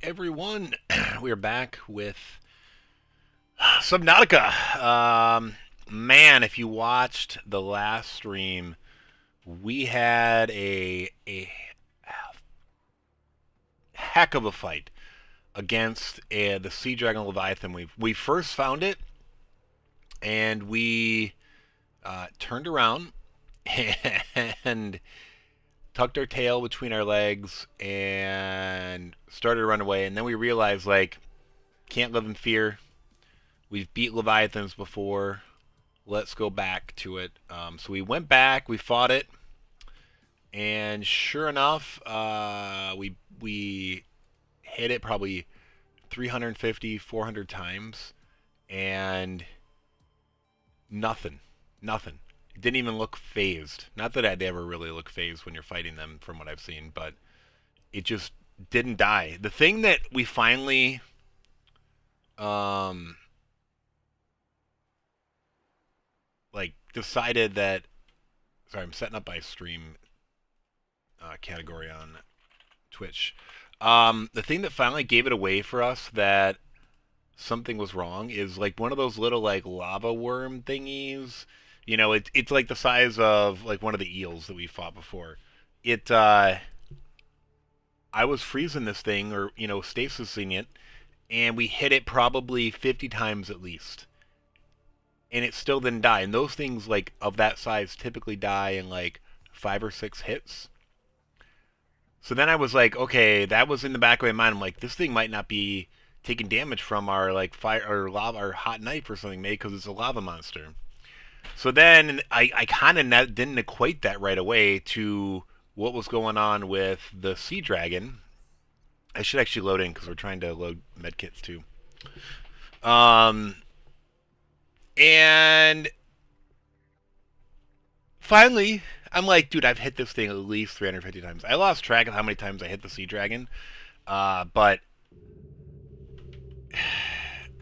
everyone. We are back with Subnautica. Man, if you watched the last stream, we had a heck of a fight against the Sea Dragon Leviathan. We first found it, and we turned around and tucked our tail between our legs and started to run away. And then we realized, like, can't live in fear. We've beat Leviathans before. Let's go back to it. So we went back, we fought it, and sure enough, we hit it probably 350, 400 times, and nothing, nothing. It didn't even look phased. Not that I'd ever really look phased when you're fighting them, from what I've seen, but it just didn't die. The thing that we finally um, decided that, sorry, I'm setting up my stream category on Twitch. The thing that finally gave it away for us that something was wrong is like one of those little like lava worm thingies. You know, it's like the size of like one of the eels that we fought before. It I was freezing this thing, or stasising it, and we hit it probably 50 times at least, and it still didn't die. And those things like of that size typically die in like 5 or 6 hits. So then I was like, okay, that was in the back of my mind. I'm like, this thing might not be taking damage from our like fire or lava or hot knife or something, maybe because it's a lava monster. So then I kind of didn't equate that right away to what was going on with the Sea Dragon. I should actually load in because we're trying to load medkits too. Um, and finally, I'm like, dude, I've hit this thing at least 350 times. I lost track of how many times I hit the Sea Dragon, but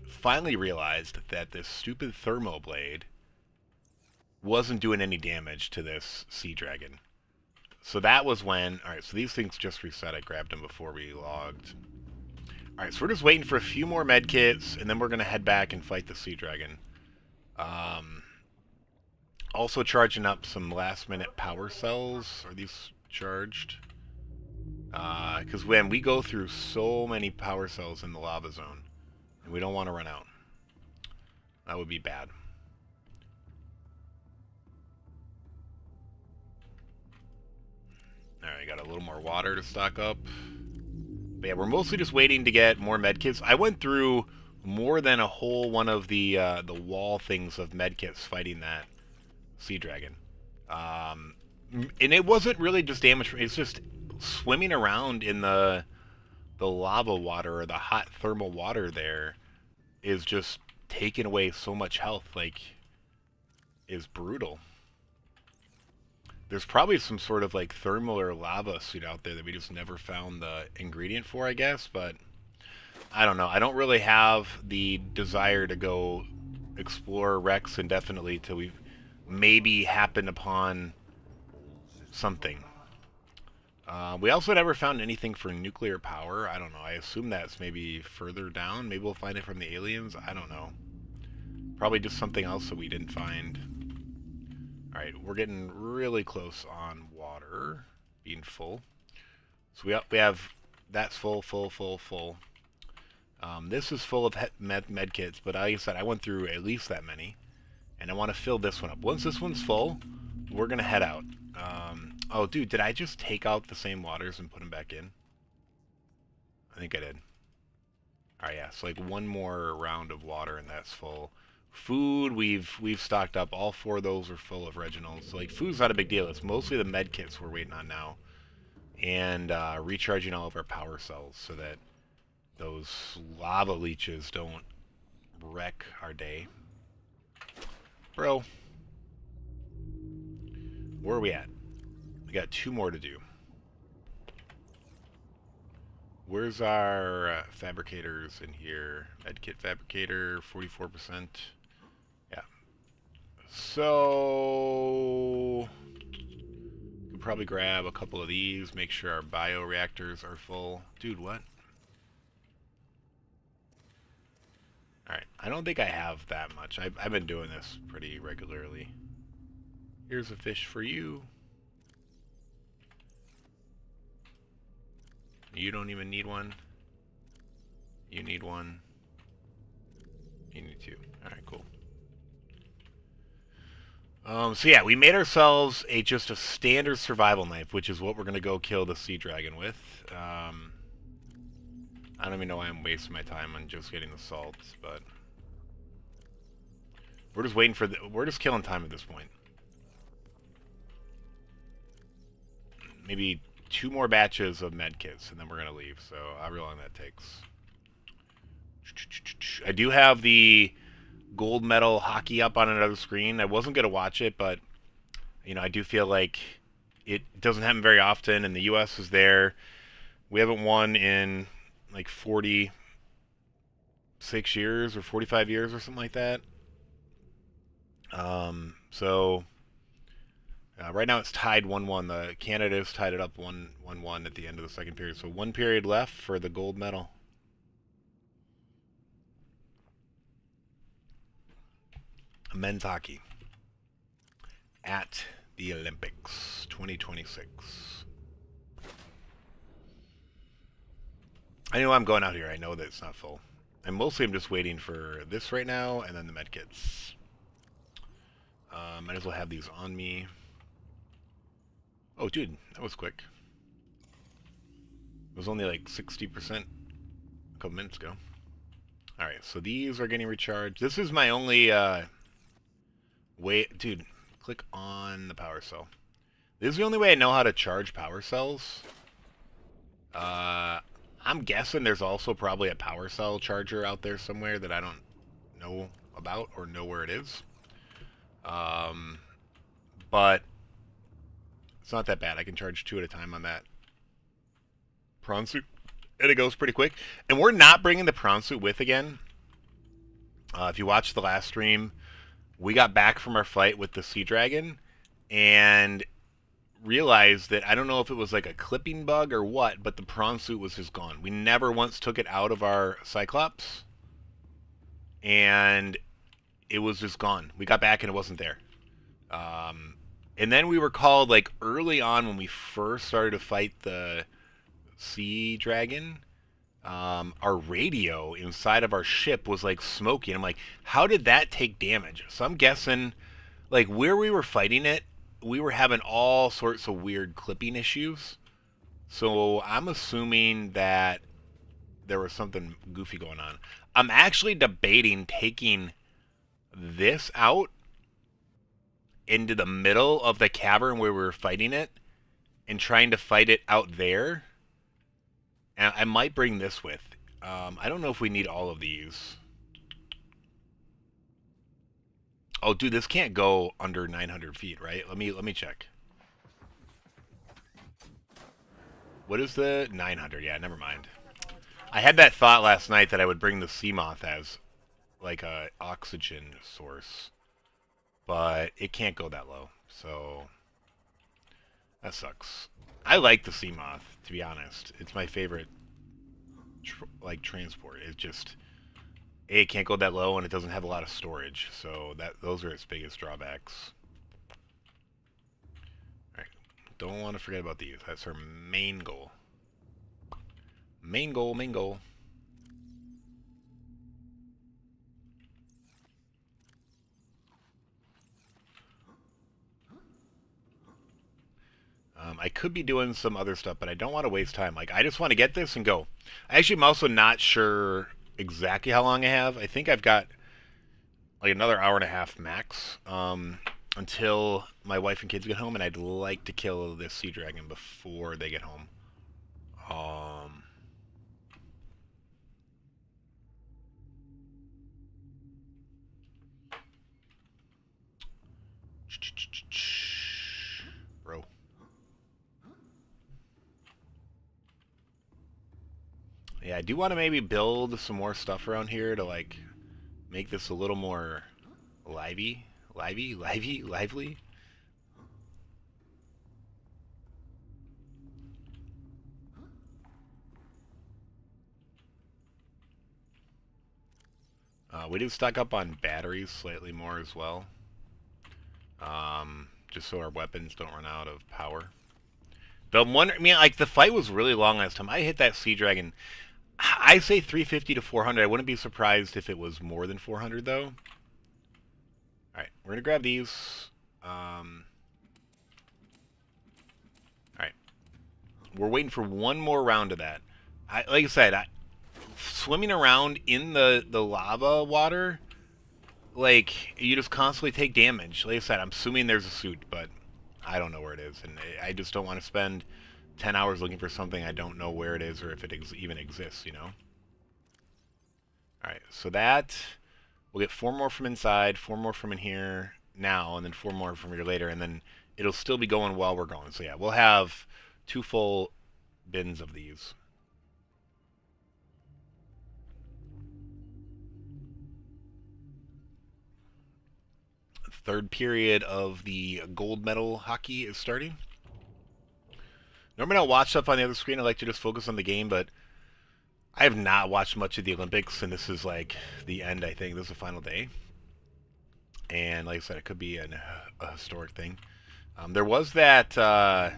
finally realized that this stupid Thermablade wasn't doing any damage to this Sea Dragon. So that was when, alright, so these things just reset. I grabbed them before we logged. Alright, so we're just waiting for a few more medkits, and then we're going to head back and fight the Sea Dragon. Also charging up some last minute power cells. Are these charged? Because when we go through so many power cells in the lava zone, and we don't want to run out. That would be bad. Alright, got a little more water to stock up. But yeah, we're mostly just waiting to get more medkits. I went through more than a whole one of the wall things of medkits fighting that Sea Dragon. And it wasn't really just damage. It's just swimming around in the lava water or the hot thermal water there is just taking away so much health. Like, is brutal. There's probably some sort of like thermal or lava suit out there that we just never found the ingredient for, I guess, but I don't know. I don't really have the desire to go explore Rex indefinitely till we maybe happen upon something. We also never found anything for nuclear power. I don't know. I assume that's maybe further down. Maybe we'll find it from the aliens. I don't know. Probably just something else that we didn't find. Alright, we're getting really close on water being full. So we have that's full, full, full, full. This is full of med kits, but like I said, I went through at least that many. And I want to fill this one up. Once this one's full, we're going to head out. Oh, dude, did I just take out the same waters and put them back in? I think I did. Alright, yeah, so like one more round of water and that's full. Food, we've stocked up. All 4 of those are full of Reginald. So like food's not a big deal. It's mostly the med kits we're waiting on now. And recharging all of our power cells so that those lava leeches don't wreck our day. Bro. Where are we at? We got 2 more to do. Where's our fabricators in here? Medkit fabricator, 44%. Yeah. So we'll probably grab a couple of these, make sure our bioreactors are full. Dude, what? I don't think I have that much. I've been doing this pretty regularly. Here's a fish for you. You don't even need one. You need one. You need two. Alright, cool. So yeah, we made ourselves just a standard survival knife, which is what we're going to go kill the sea dragon with. I don't even know why I'm wasting my time on just getting the salt, but we're just waiting for we're just killing time at this point. Maybe 2 more batches of medkits, and then we're going to leave, so however long that takes. I do have the gold medal hockey up on another screen. I wasn't going to watch it, but you know, I do feel like it doesn't happen very often, and the U.S. is there. We haven't won in like 46 years or 45 years or something like that. So right now it's tied 1-1. The Canada's tied it up 1-1 at the end of the second period. So 1 period left for the gold medal. Men's hockey at the Olympics 2026. I know I'm going out here. I know that it's not full. And mostly I'm just waiting for this right now and then the medkits. Might as well have these on me. Oh, dude, that was quick. It was only like 60% a couple minutes ago. Alright, so these are getting recharged. This is my only way... Dude, click on the power cell. This is the only way I know how to charge power cells. I'm guessing there's also probably a power cell charger out there somewhere that I don't know about or know where it is. But it's not that bad. I can charge 2 at a time on that prawn suit, and it goes pretty quick. And we're not bringing the prawn suit with again. If you watched the last stream, we got back from our fight with the Sea Dragon and realized that, I don't know if it was like a clipping bug or what, but the prawn suit was just gone. We never once took it out of our Cyclops, and it was just gone. We got back and it wasn't there. And then we were called, like, early on when we first started to fight the Sea Dragon, our radio inside of our ship was, like, smoking. I'm like, how did that take damage? So I'm guessing, like, where we were fighting it, we were having all sorts of weird clipping issues. So I'm assuming that there was something goofy going on. I'm actually debating taking this out into the middle of the cavern where we were fighting it and trying to fight it out there. And I might bring this with. I don't know if we need all of these. Oh, dude, this can't go under 900 feet, right? Let me check. What is the 900? Yeah, never mind. I had that thought last night that I would bring the sea moth as like a oxygen source, but it can't go that low, so that sucks. I like the sea moth, to be honest. It's my favorite like transport. It just it can't go that low and it doesn't have a lot of storage, so those are its biggest drawbacks. Alright, don't want to forget about these. That's our main goal. Main goal, main goal. I could be doing some other stuff, but I don't want to waste time. Like, I just want to get this and go. Actually, I'm also not sure exactly how long I have. I think I've got like another hour and a half max until my wife and kids get home, and I'd like to kill this sea dragon before they get home. Bro. Yeah, I do want to maybe build some more stuff around here to like make this a little more lively. We did stock up on batteries slightly more as well. Just so our weapons don't run out of power. But I'm wondering, I mean, like, the fight was really long last time. I hit that Sea Dragon. I say 350 to 400. I wouldn't be surprised if it was more than 400, though. Alright, we're going to grab these. Alright. We're waiting for one more round of that. Like I said, swimming around in the lava water, like, you just constantly take damage. Like I said, I'm assuming there's a suit, but I don't know where it is. And I just don't want to spend 10 hours looking for something I don't know where it is or if it even exists, you know? Alright, so that... We'll get 4 more from inside, 4 more from in here now, and then 4 more from here later, and then it'll still be going while we're going. So yeah, we'll have 2 full bins of these. Third period of the gold medal hockey is starting. Normally I'll watch stuff on the other screen. I like to just focus on the game, but I have not watched much of the Olympics, and this is like the end, I think. This is the final day. And like I said, it could be a historic thing. There was that, I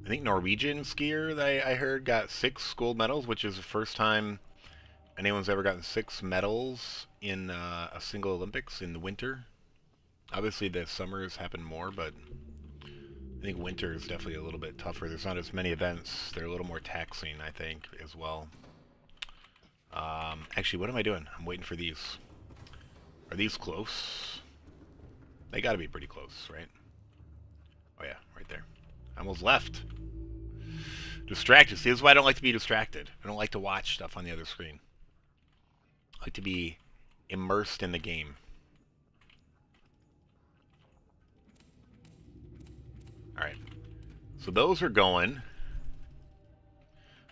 think, Norwegian skier that I heard got 6 gold medals, which is the first time anyone's ever gotten 6 medals in a single Olympics in the winter. Obviously, the summers happen more, but I think winter is definitely a little bit tougher. There's not as many events. They're a little more taxing, I think, as well. Actually, what am I doing? I'm waiting for these. Are these close? They gotta be pretty close, right? Oh yeah, right there. I almost left. Distracted. See, this is why I don't like to be distracted. I don't like to watch stuff on the other screen. I like to be immersed in the game. Alright. So those are going.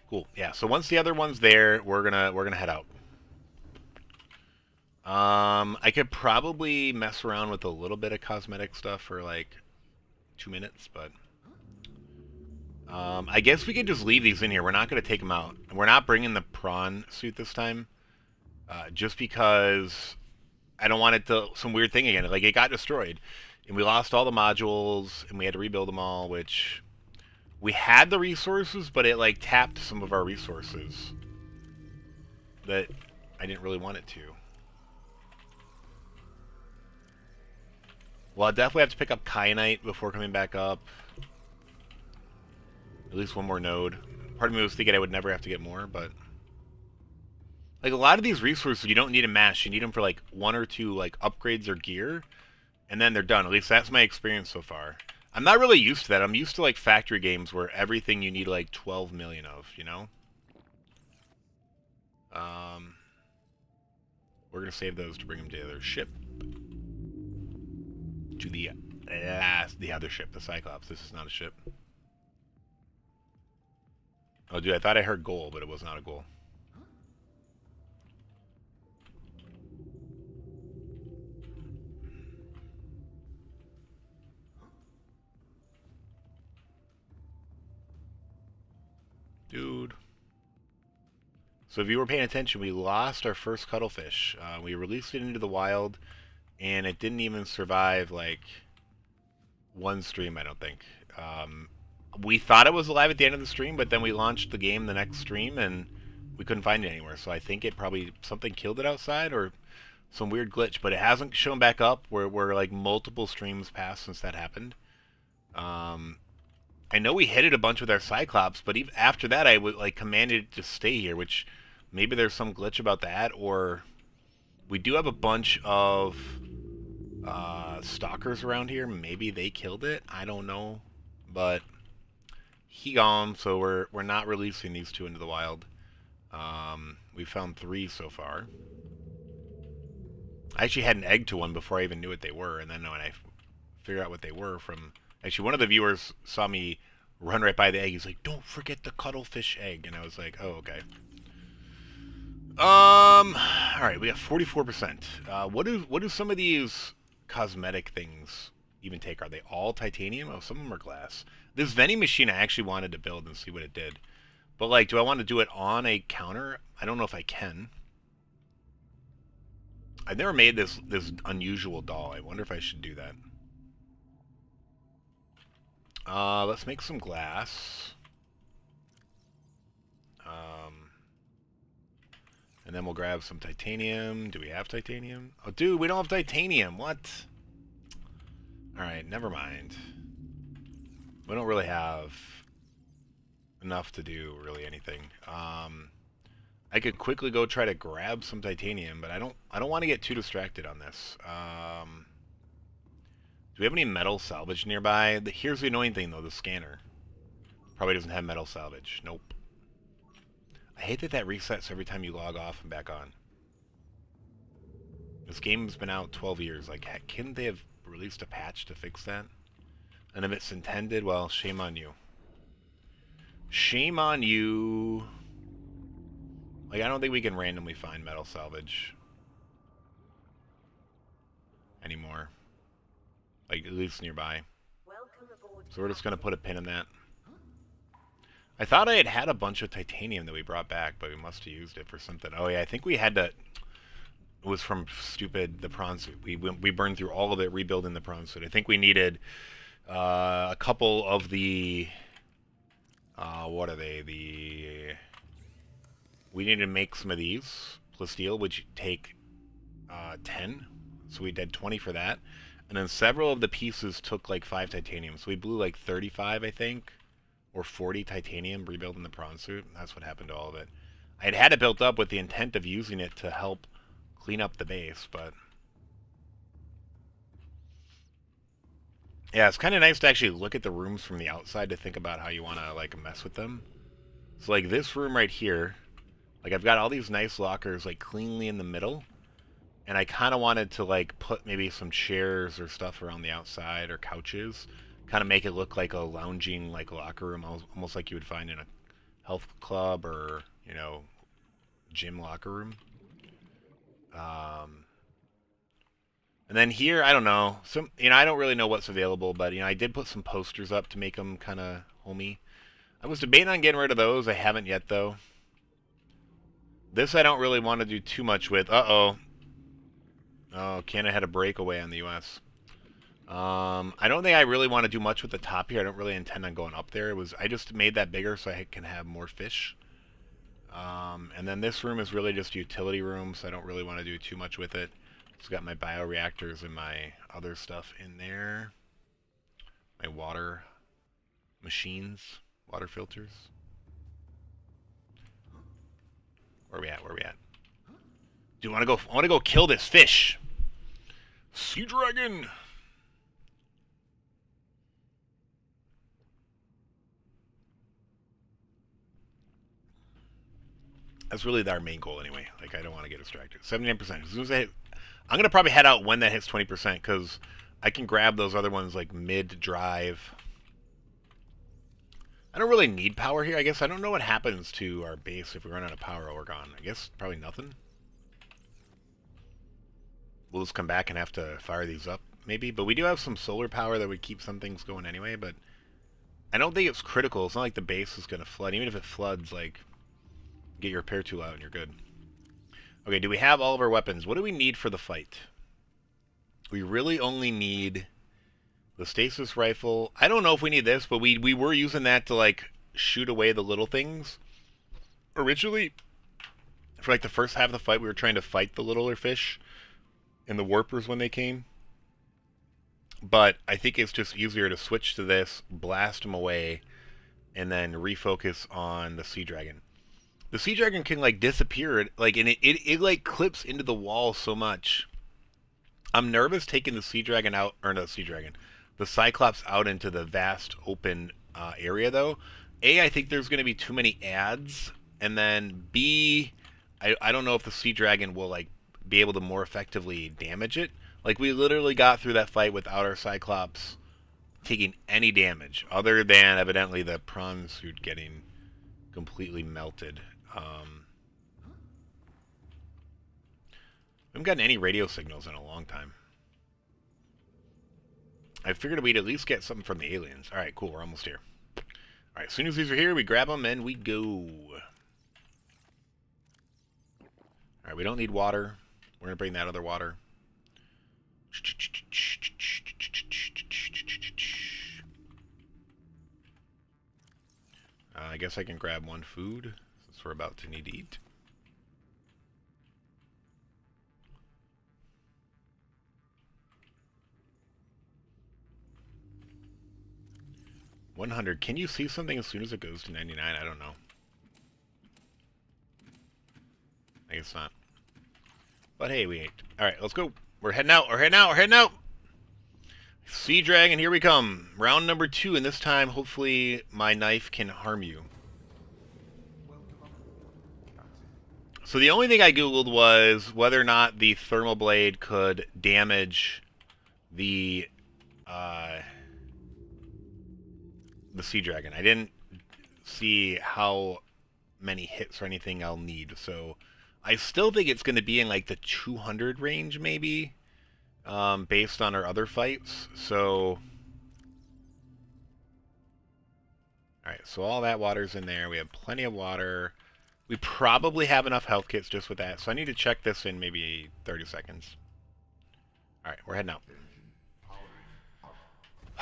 Cool. Yeah, so once the other one's there, we're gonna head out. I could probably mess around with a little bit of cosmetic stuff for like 2 minutes, but I guess we could just leave these in here. We're not gonna take them out. We're not bringing the prawn suit this time, just because I don't want it to some weird thing again. Like, it got destroyed, and we lost all the modules, and we had to rebuild them all, which we had the resources, but it like tapped some of our resources that I didn't really want it to. Well, I'll definitely have to pick up kyanite before coming back up. At least one more node. Part of me was thinking I would never have to get more, but like, a lot of these resources, you don't need a mash. You need them for like 1 or 2 like upgrades or gear, and then they're done. At least that's my experience so far. I'm not really used to that. I'm used to like factory games where everything you need like 12 million of, you know? We're gonna save those to bring them to the other ship. To the other ship, the Cyclops. This is not a ship. Oh, dude, I thought I heard goal, but it was not a goal. Dude. So if you were paying attention, we lost our first cuttlefish. We released it into the wild, and it didn't even survive like 1 stream, I don't think. We thought it was alive at the end of the stream, but then we launched the game the next stream, and we couldn't find it anywhere. So I think it probably, something killed it outside, or some weird glitch, but it hasn't shown back up. We're like multiple streams passed since that happened. I know we hit it a bunch with our Cyclops, but even after that, I would like commanded it to stay here, which maybe there's some glitch about that, or we do have a bunch of stalkers around here. Maybe they killed it. I don't know, but he gone, so we're not releasing these 2 into the wild. We found 3 so far. I actually had an egg to one before I even knew what they were, and then when I figured out what they were from... Actually, one of the viewers saw me run right by the egg. He's like, "Don't forget the cuttlefish egg." And I was like, "Oh, okay." Alright, we got 44%. What do some of these cosmetic things even take? Are they all titanium? Oh, some of them are glass. This vending machine I actually wanted to build and see what it did. But, like, do I want to do it on a counter? I don't know if I can. I've never made this unusual doll. I wonder if I should do that. Let's make some glass. And then we'll grab some titanium. Do we have titanium? Oh, dude, we don't have titanium. What? Alright, never mind. We don't really have enough to do really anything. I could quickly go try to grab some titanium, but I don't want to get too distracted on this. Do we have any metal salvage nearby? Here's the annoying thing, though, the scanner. Probably doesn't have metal salvage. Nope. I hate that that resets every time you log off and back on. This game's been out 12 years. Like, couldn't they have released a patch to fix that? And if it's intended, well, shame on you. Shame on you. Like, I don't think we can randomly find metal salvage anymore. Like, at least nearby. So we're just going to put a pin in that. I thought I had a bunch of titanium that we brought back, but we must have used it for something. Oh, yeah, I think we had to... It was from the prawn suit. We burned through all of it rebuilding the prawn suit. I think we needed a couple of the... what are they? We needed to make some of these. Plasteel, which take 10. So we did 20 for that. And then several of the pieces took like 5 titanium. So we blew like 35, I think. Or 40 titanium rebuilding the prawn suit. That's what happened to all of it. I had it built up with the intent of using it to help clean up the base, but... Yeah, it's kind of nice to actually look at the rooms from the outside to think about how you want to, like, mess with them. So, like, this room right here, like, I've got all these nice lockers, like, cleanly in the middle. And I kind of wanted to, like, put maybe some chairs or stuff around the outside, or couches. Kind of make it look like a lounging, like, locker room, almost like you would find in a health club or, you know, gym locker room. And then here, I don't know. I don't really know what's available, but, I did put some posters up to make them kind of homey. I was debating on getting rid of those. I haven't yet, though. This I don't really want to do too much with. Uh-oh. Oh, Canada had a breakaway on the U.S. I don't think I really want to do much with the top here. I don't really intend on going up there. I just made that bigger so I can have more fish. And then this room is really just a utility room, so I don't really want to do too much with it. It's got my bioreactors and my other stuff in there. My water machines, water filters. Where are we at? Where are we at? Do you want to go? I want to go kill this fish. Sea Dragon! That's really our main goal anyway. Like, I don't want to get distracted. 79%. As soon as I hit... I'm going to probably head out when that hits 20%, because I can grab those other ones, like, mid-drive. I don't really need power here, I guess. I don't know what happens to our base if we run out of power or gone. I guess probably nothing. We'll just come back and have to fire these up, maybe. But we do have some solar power that would keep some things going anyway, but I don't think it's critical. It's not like the base is going to flood. Even if it floods, like, get your repair tool out and you're good. Okay, do we have all of our weapons? What do we need for the fight? We really only need the stasis rifle. I don't know if we need this, but we were using that to, like, shoot away the little things. Originally, for, like, the first half of the fight, we were trying to fight the littler fish and the warpers when they came. But I think it's just easier to switch to this, blast them away, and then refocus on the Sea Dragon. The Sea Dragon can, like, disappear, like, and it like, clips into the wall so much. I'm nervous taking the Sea Dragon out, or not Sea Dragon, the Cyclops out into the vast open area, though. A, I think there's going to be too many ads, and then B, I don't know if the Sea Dragon will, like, be able to more effectively damage it. Like, we literally got through that fight without our Cyclops taking any damage, other than, evidently, the prawn suit getting completely melted. We haven't gotten any radio signals in a long time. I figured we'd at least get something from the aliens. Alright, cool, we're almost here. Alright, as soon as these are here, we grab them and we go. Alright, we don't need water. We're gonna bring that other water. I guess I can grab one food since we're about to need to eat. $100. Can you see something as soon as it goes to 99? I don't know. I guess not. But hey, we ate. Alright, let's go. We're heading out. We're heading out. We're heading out. Sea Dragon, here we come. Round number 2, and this time, hopefully, my knife can harm you. So the only thing I googled was whether or not the Thermablade could damage the Sea Dragon. I didn't see how many hits or anything I'll need, so I still think it's going to be in like the 200 range, maybe, based on our other fights. So, alright, so all that water's in there. We have plenty of water. We probably have enough health kits just with that, so I need to check this in maybe 30 seconds. Alright, we're heading out.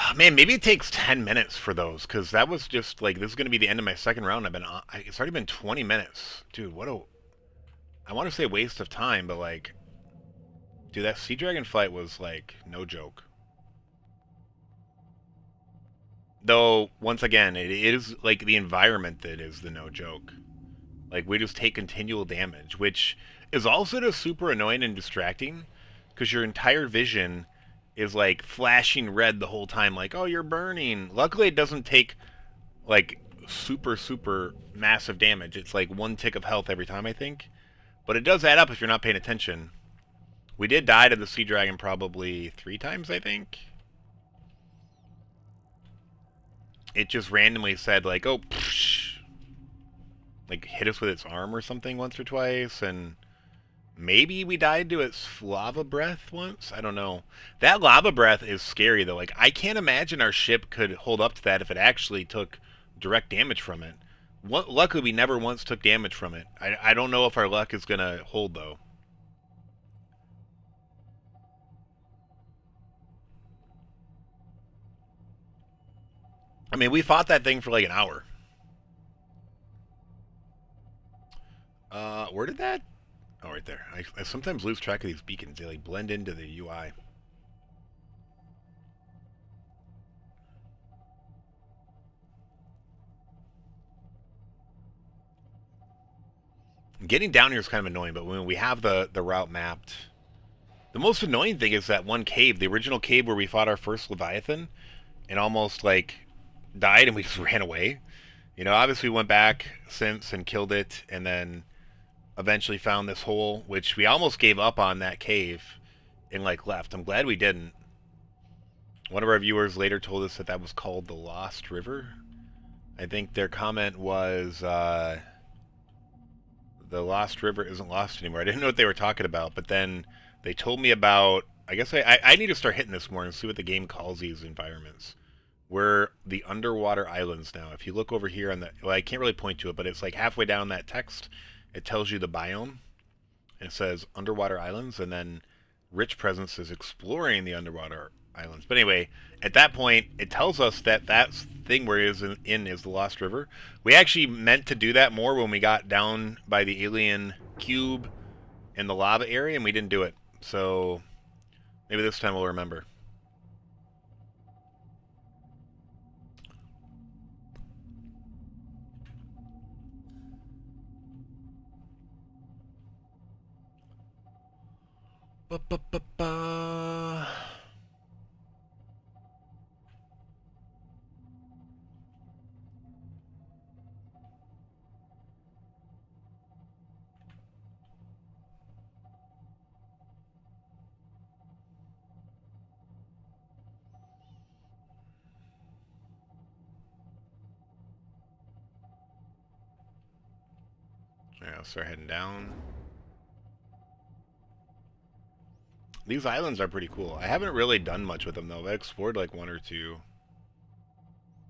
Oh, man, maybe it takes 10 minutes for those, because that was just, like, this is going to be the end of my second round. I've been on, it's already been 20 minutes. Dude, what a... I want to say waste of time, but, like... Dude, that Sea Dragon fight was, like, no joke. Though, once again, it is, like, the environment that is the no joke. Like, we just take continual damage, which is also just super annoying and distracting, because your entire vision is, like, flashing red the whole time, like, oh, you're burning. Luckily, it doesn't take, like, super, super massive damage. It's, like, 1 tick of health every time, I think. But it does add up if you're not paying attention. We did die to the Sea Dragon probably 3 times, I think. It just randomly said, like, oh, psh, like, hit us with its arm or something once or twice, and maybe we died to its lava breath once? I don't know. That lava breath is scary, though. Like, I can't imagine our ship could hold up to that if it actually took direct damage from it. Luckily, we never once took damage from it. I don't know if our luck is going to hold, though. I mean, we fought that thing for like an hour. Where did that... Oh, right there. I sometimes lose track of these beacons. They, like, blend into the UI. Getting down here is kind of annoying, but when we have the route mapped... The most annoying thing is that one cave, the original cave where we fought our first Leviathan, and almost, like, died and we just ran away. You know, obviously we went back since and killed it, and then eventually found this hole, which we almost gave up on that cave and, like, left. I'm glad we didn't. One of our viewers later told us that that was called the Lost River. I think their comment was, the Lost River isn't lost anymore. I didn't know what they were talking about, but then they told me about... I guess I need to start hitting this more and see what the game calls these environments. We're the underwater islands now. If you look over here on the... Well, I can't really point to it, but it's like halfway down that text. It tells you the biome. And it says underwater islands, and then Rich Presence is exploring the underwater islands. But anyway, at that point, it tells us that that thing we're in is the Lost River. We actually meant to do that more when we got down by the alien cube in the lava area, and we didn't do it. So maybe this time we'll remember. Ba-ba-ba-ba. Alright, I'll start heading down. These islands are pretty cool. I haven't really done much with them, though. I explored, like, 1 or 2.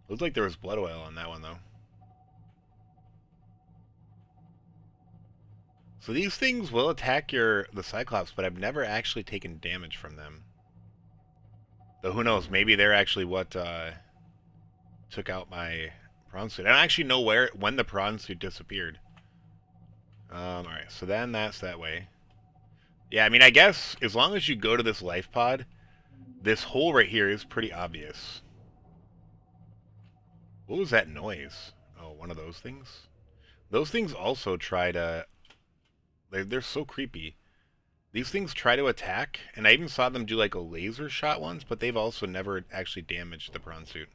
Looks like there was blood oil on that one, though. So these things will attack the Cyclops, but I've never actually taken damage from them. Though who knows, maybe they're actually what took out my prawn suit. I don't actually know when the prawn suit disappeared. Alright, so then that's that way. Yeah, I mean, I guess as long as you go to this life pod, this hole right here is pretty obvious. What was that noise? Oh, one of those things? Those things also try to... They're so creepy. These things try to attack, and I even saw them do like a laser shot once, but they've also never actually damaged the prawn suit.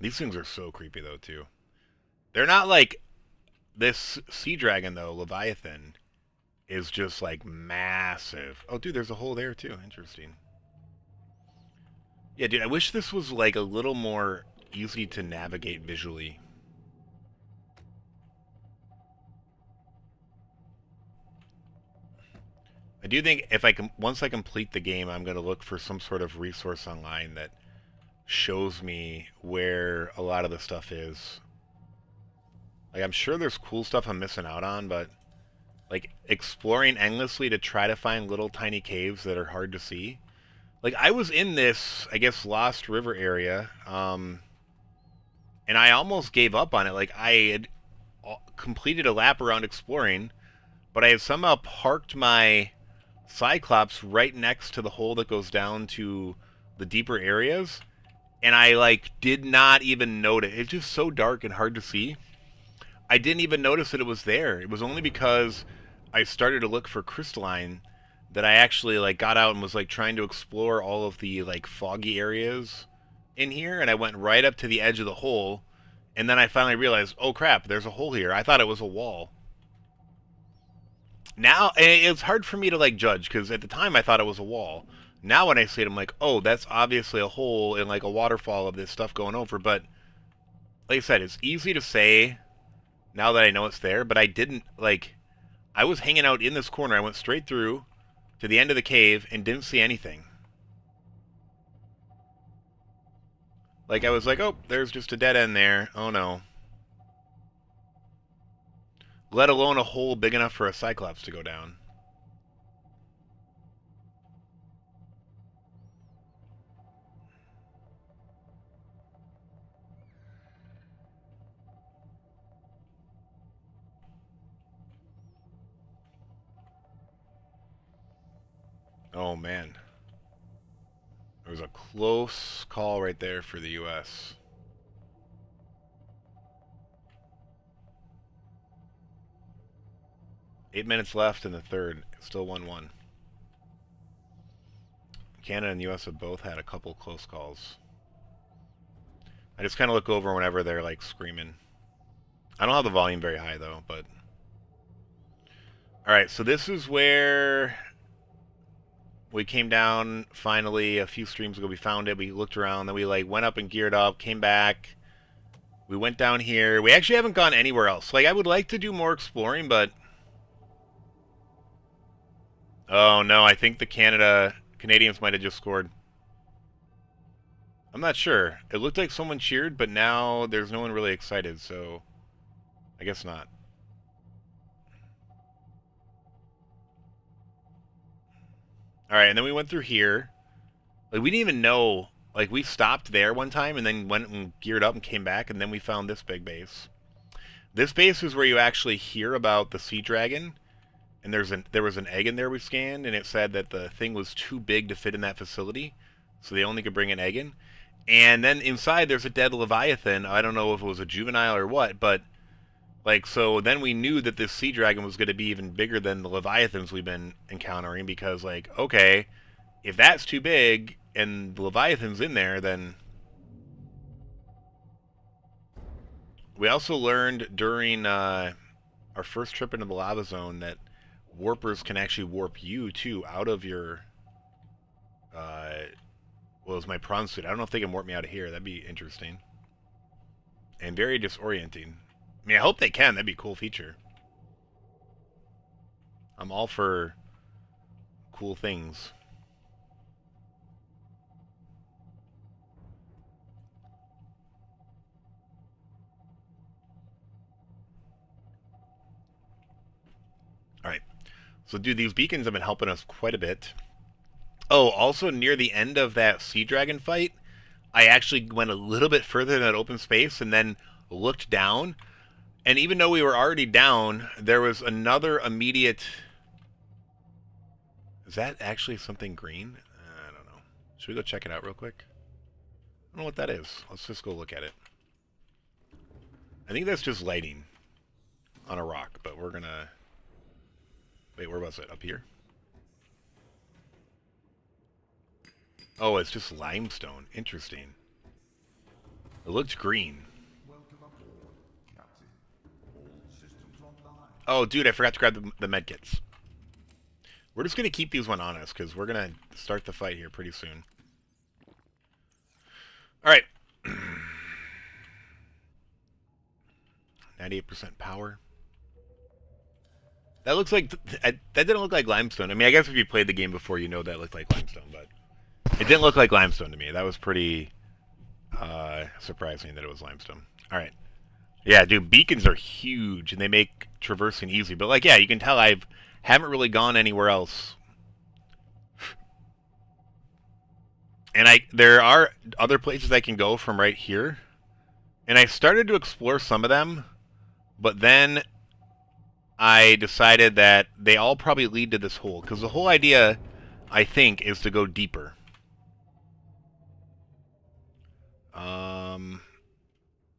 These things are so creepy though, too. They're not like... This Sea Dragon, though, Leviathan, is just like massive. Oh, dude, there's a hole there, too. Interesting. Yeah, dude, I wish this was like a little more easy to navigate visually. I do think if I can, once I complete the game, I'm going to look for some sort of resource online that shows me where a lot of the stuff is. Like, I'm sure there's cool stuff I'm missing out on, but like exploring endlessly to try to find little tiny caves that are hard to see. Like, I was in this, I guess, Lost River area, and I almost gave up on it. Like, I had completed a lap around exploring, but I had somehow parked my Cyclops right next to the hole that goes down to the deeper areas, and I, like, did not even notice. It's just so dark and hard to see. I didn't even notice that it was there. It was only because I started to look for crystalline that I actually like got out and was like trying to explore all of the like foggy areas in here, and I went right up to the edge of the hole, and then I finally realized, oh crap, there's a hole here. I thought it was a wall. Now it's hard for me to like judge because at the time I thought it was a wall. Now when I see it, I'm like, oh, that's obviously a hole in like a waterfall of this stuff going over. But like I said, it's easy to say now that I know it's there, but I didn't like. I was hanging out in this corner. I went straight through to the end of the cave and didn't see anything. Like, I was like, oh, there's just a dead end there. Oh, no. Let alone a hole big enough for a Cyclops to go down. Oh, man. There was a close call right there for the U.S. Eight minutes left in the third. Still 1-1. Canada and the U.S. have both had a couple close calls. I just kind of look over whenever they're, like, screaming. I don't have the volume very high, though, but... Alright, so this is where... we came down, finally, a few streams ago. We found it. We looked around. Then we, like, went up and geared up, came back. We went down here. We actually haven't gone anywhere else. Like, I would like to do more exploring, but... oh, no, I think the Canadians might have just scored. I'm not sure. It looked like someone cheered, but now there's no one really excited, so... I guess not. Alright, and then we went through here. Like, we didn't even know... like, we stopped there one time, and then went and geared up and came back, and then we found this big base. This base is where you actually hear about the Sea Dragon, and there was an egg in there we scanned, and it said that the thing was too big to fit in that facility, so they only could bring an egg in. And then inside there's a dead Leviathan. I don't know if it was a juvenile or what, but like, so then we knew that this Sea Dragon was going to be even bigger than the Leviathans we've been encountering, because like, okay, if that's too big and the Leviathan's in there, then... We also learned during our first trip into the lava zone that warpers can actually warp you, too, out of your... well, it was my prawn suit. I don't know if they can warp me out of here. That'd be interesting. And very disorienting. I mean, I hope they can. That'd be a cool feature. I'm all for cool things. So, dude, these beacons have been helping us quite a bit. Oh, also near the end of that Sea Dragon fight, I actually went a little bit further in that open space and then looked down. And even though we were already down, there was another immediate... Is that actually something green? I don't know. Should we go check it out real quick? I don't know what that is. Let's just go look at it. I think that's just lighting on a rock, but we're gonna... Wait, where was it? Up here? Oh, it's just limestone. Interesting. It looked green. Oh, dude, I forgot to grab the medkits. We're just going to keep these one on us, because we're going to start the fight here pretty soon. Alright. 98% power. That looks like... that didn't look like limestone. I mean, I guess if you played the game before, you know that looked like limestone, but... It didn't look like limestone to me. That was pretty surprising that it was limestone. Alright. Yeah, dude, beacons are huge, and they make traversing easy. But, like, yeah, you can tell I haven't really gone anywhere else. And there are other places I can go from right here. And I started to explore some of them, but then I decided that they all probably lead to this hole. Because the whole idea, I think, is to go deeper.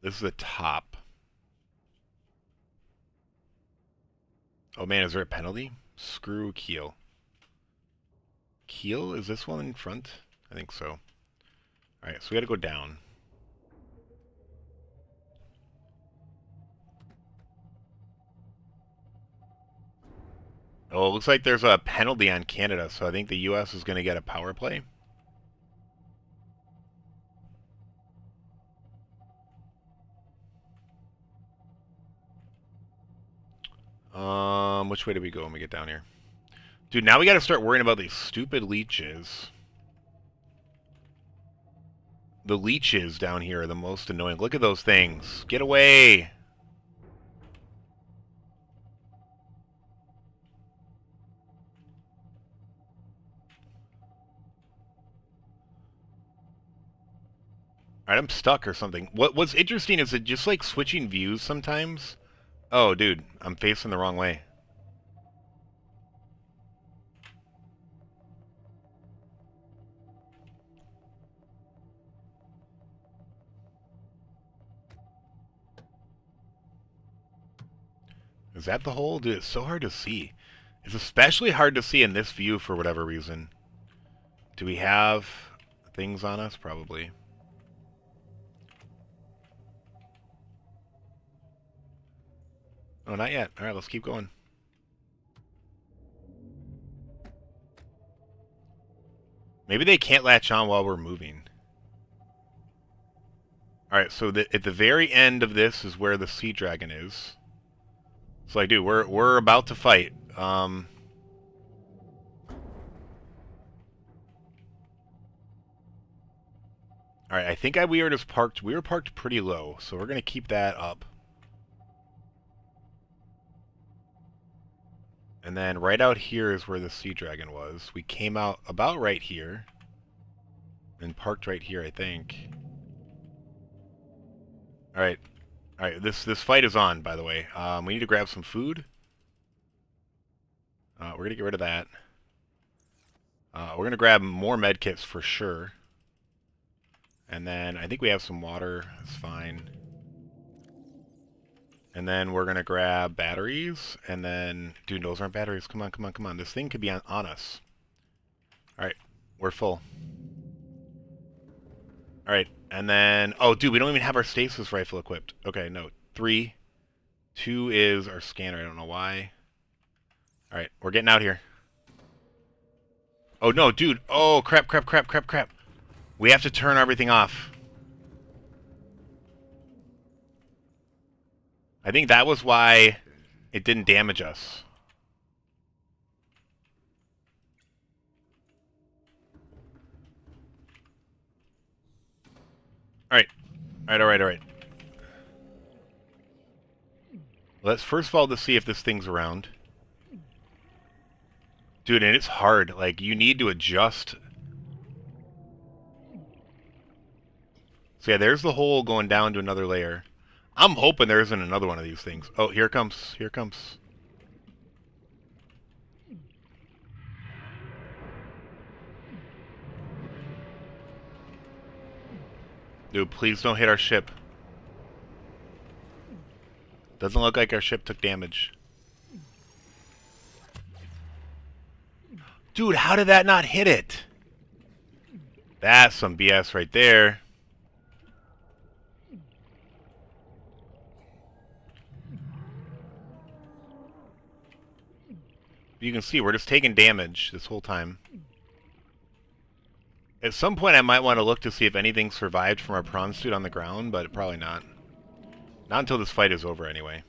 This is the top. Oh man, is there a penalty? Screw keel. Keel? Is this one in front? I think so. Alright, so we gotta go down. Oh, it looks like there's a penalty on Canada, so I think the US is gonna get a power play. Which way do we go when we get down here? Dude, now we gotta start worrying about these stupid leeches. The leeches down here are the most annoying. Look at those things. Get away! Alright, I'm stuck or something. What's interesting is it just like switching views sometimes. Oh, dude, I'm facing the wrong way. Is that the hole? Dude, it's so hard to see. It's especially hard to see in this view for whatever reason. Do we have things on us? Probably. Oh, not yet. Alright, let's keep going. Maybe they can't latch on while we're moving. Alright, so at the very end of this is where the Sea Dragon is. So, like, dude, we're about to fight. Alright, I think we were parked pretty low, so we're gonna keep that up. And then right out here is where the Sea Dragon was. We came out about right here. And parked right here, I think. Alright. Alright, this fight is on, by the way. We need to grab some food. We're gonna get rid of that. We're gonna grab more medkits for sure. And then I think we have some water. That's fine. And then we're gonna grab batteries. And then, dude, those aren't batteries. Come on, come on, come on. This thing could be on us. Alright, we're full. Alright, and then... Oh, dude, we don't even have our stasis rifle equipped. Okay, no. 3. 2 is our scanner. I don't know why. Alright, we're getting out here. Oh, no, dude. Oh, crap, crap, crap, crap, crap. We have to turn everything off. I think that was why it didn't damage us. Alright. Alright, alright, alright. Let's first of all just see if this thing's around. Dude, and it's hard. Like, you need to adjust. So yeah, there's the hole going down to another layer. I'm hoping there isn't another one of these things. Oh, here it comes. Here it comes. Dude, please don't hit our ship. Doesn't look like our ship took damage. Dude, how did that not hit it? That's some BS right there. You can see we're just taking damage this whole time. At some point I might want to look to see if anything survived from our prawn suit on the ground, but probably not. Not until this fight is over anyway.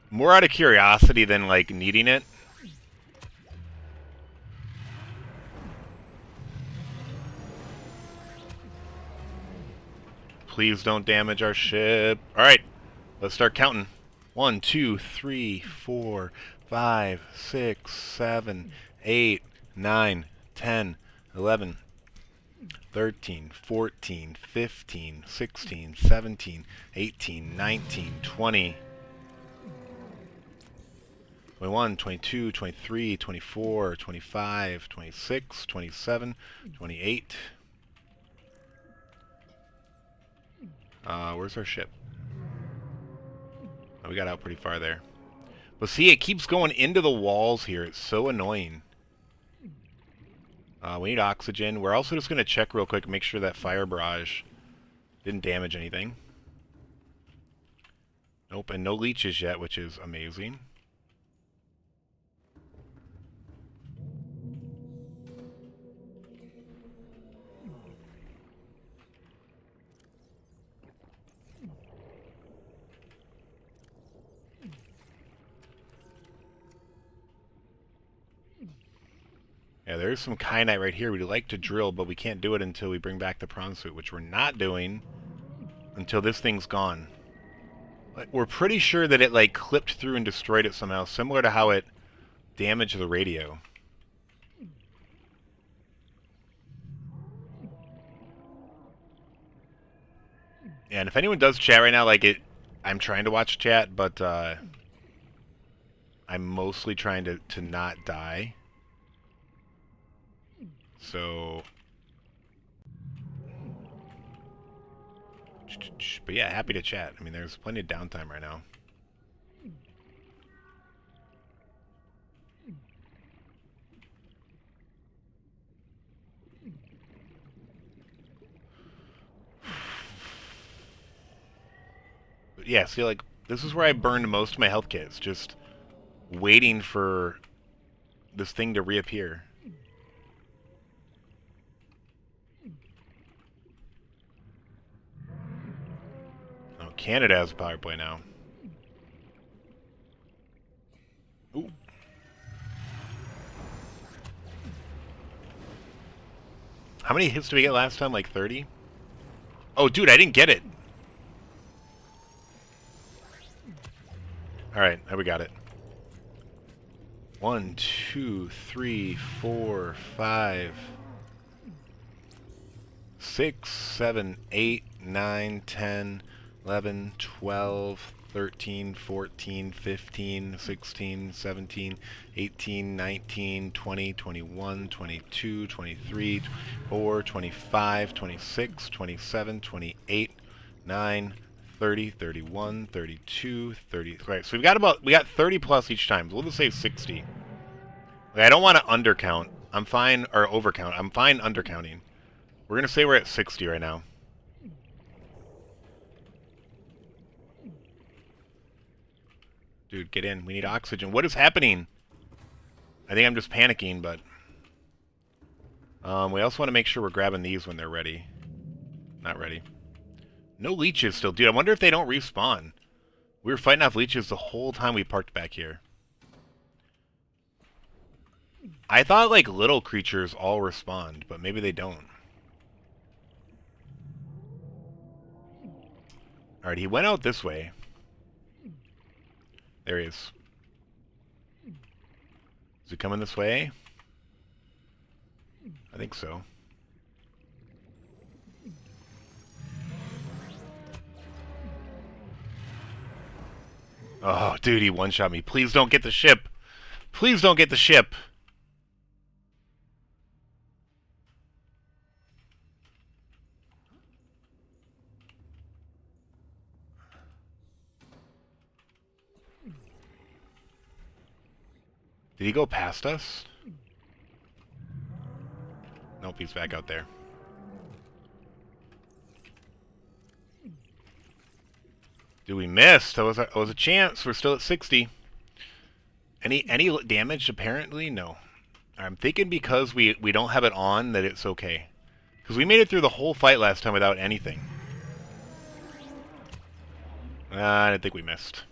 More out of curiosity than, like, needing it. Please don't damage our ship. Alright, let's start counting. 1, 2, 3, 4, 5, 6, 7, 8, 9, 10, 11, 13, 14, 15, 16, 17, 18, 19, 20, 21, 22, 23, 24, 25, 26, 27, 28. Where's our ship? Oh, we got out pretty far there. But see, it keeps going into the walls here. It's so annoying. We need oxygen. We're also just going to check real quick and make sure that fire barrage didn't damage anything. Nope, and no leeches yet, which is amazing. Yeah, there's some kyanite right here. We'd like to drill, but we can't do it until we bring back the prawn suit, which we're not doing until this thing's gone. We're pretty sure that it, like, clipped through and destroyed it somehow, similar to how it damaged the radio. Yeah, and if anyone does chat right now, like, I'm trying to watch chat, but I'm mostly trying to not die. So, but yeah, happy to chat. I mean, there's plenty of downtime right now. But yeah, see, like, this is where I burned most of my health kits, just waiting for this thing to reappear. Canada has a power play now. Ooh. How many hits did we get last time? Like 30? Oh, dude, I didn't get it. Alright, now we got it. 1, 2, 3, 4, 5, 6, 7, 8, 9, 10, 11, 12, 13, 14, 15, 16, 17, 18, 19, 20, 21, 22, 23, 24, 25, 26, 27, 28, 9, 30, 31, 32, 30. Right, so we got 30 plus each time. So we'll just say 60. Like, I don't want to undercount. I'm fine, or overcount. I'm fine undercounting. We're going to say we're at 60 right now. Dude, get in. We need oxygen. What is happening? I think I'm just panicking, but... we also want to make sure we're grabbing these when they're ready. Not ready. No leeches still. Dude, I wonder if they don't respawn. We were fighting off leeches the whole time we parked back here. I thought, like, little creatures all respond, but maybe they don't. Alright, he went out this way. There he is. Is he coming this way? I think so. Oh, dude, he one-shot me. Please don't get the ship. Please don't get the ship. Did he go past us? Nope, he's back out there. Dude, we missed. That was a chance. We're still at 60. Any damage? Apparently, no. I'm thinking because we don't have it on that it's okay. Because we made it through the whole fight last time without anything. I didn't think we missed.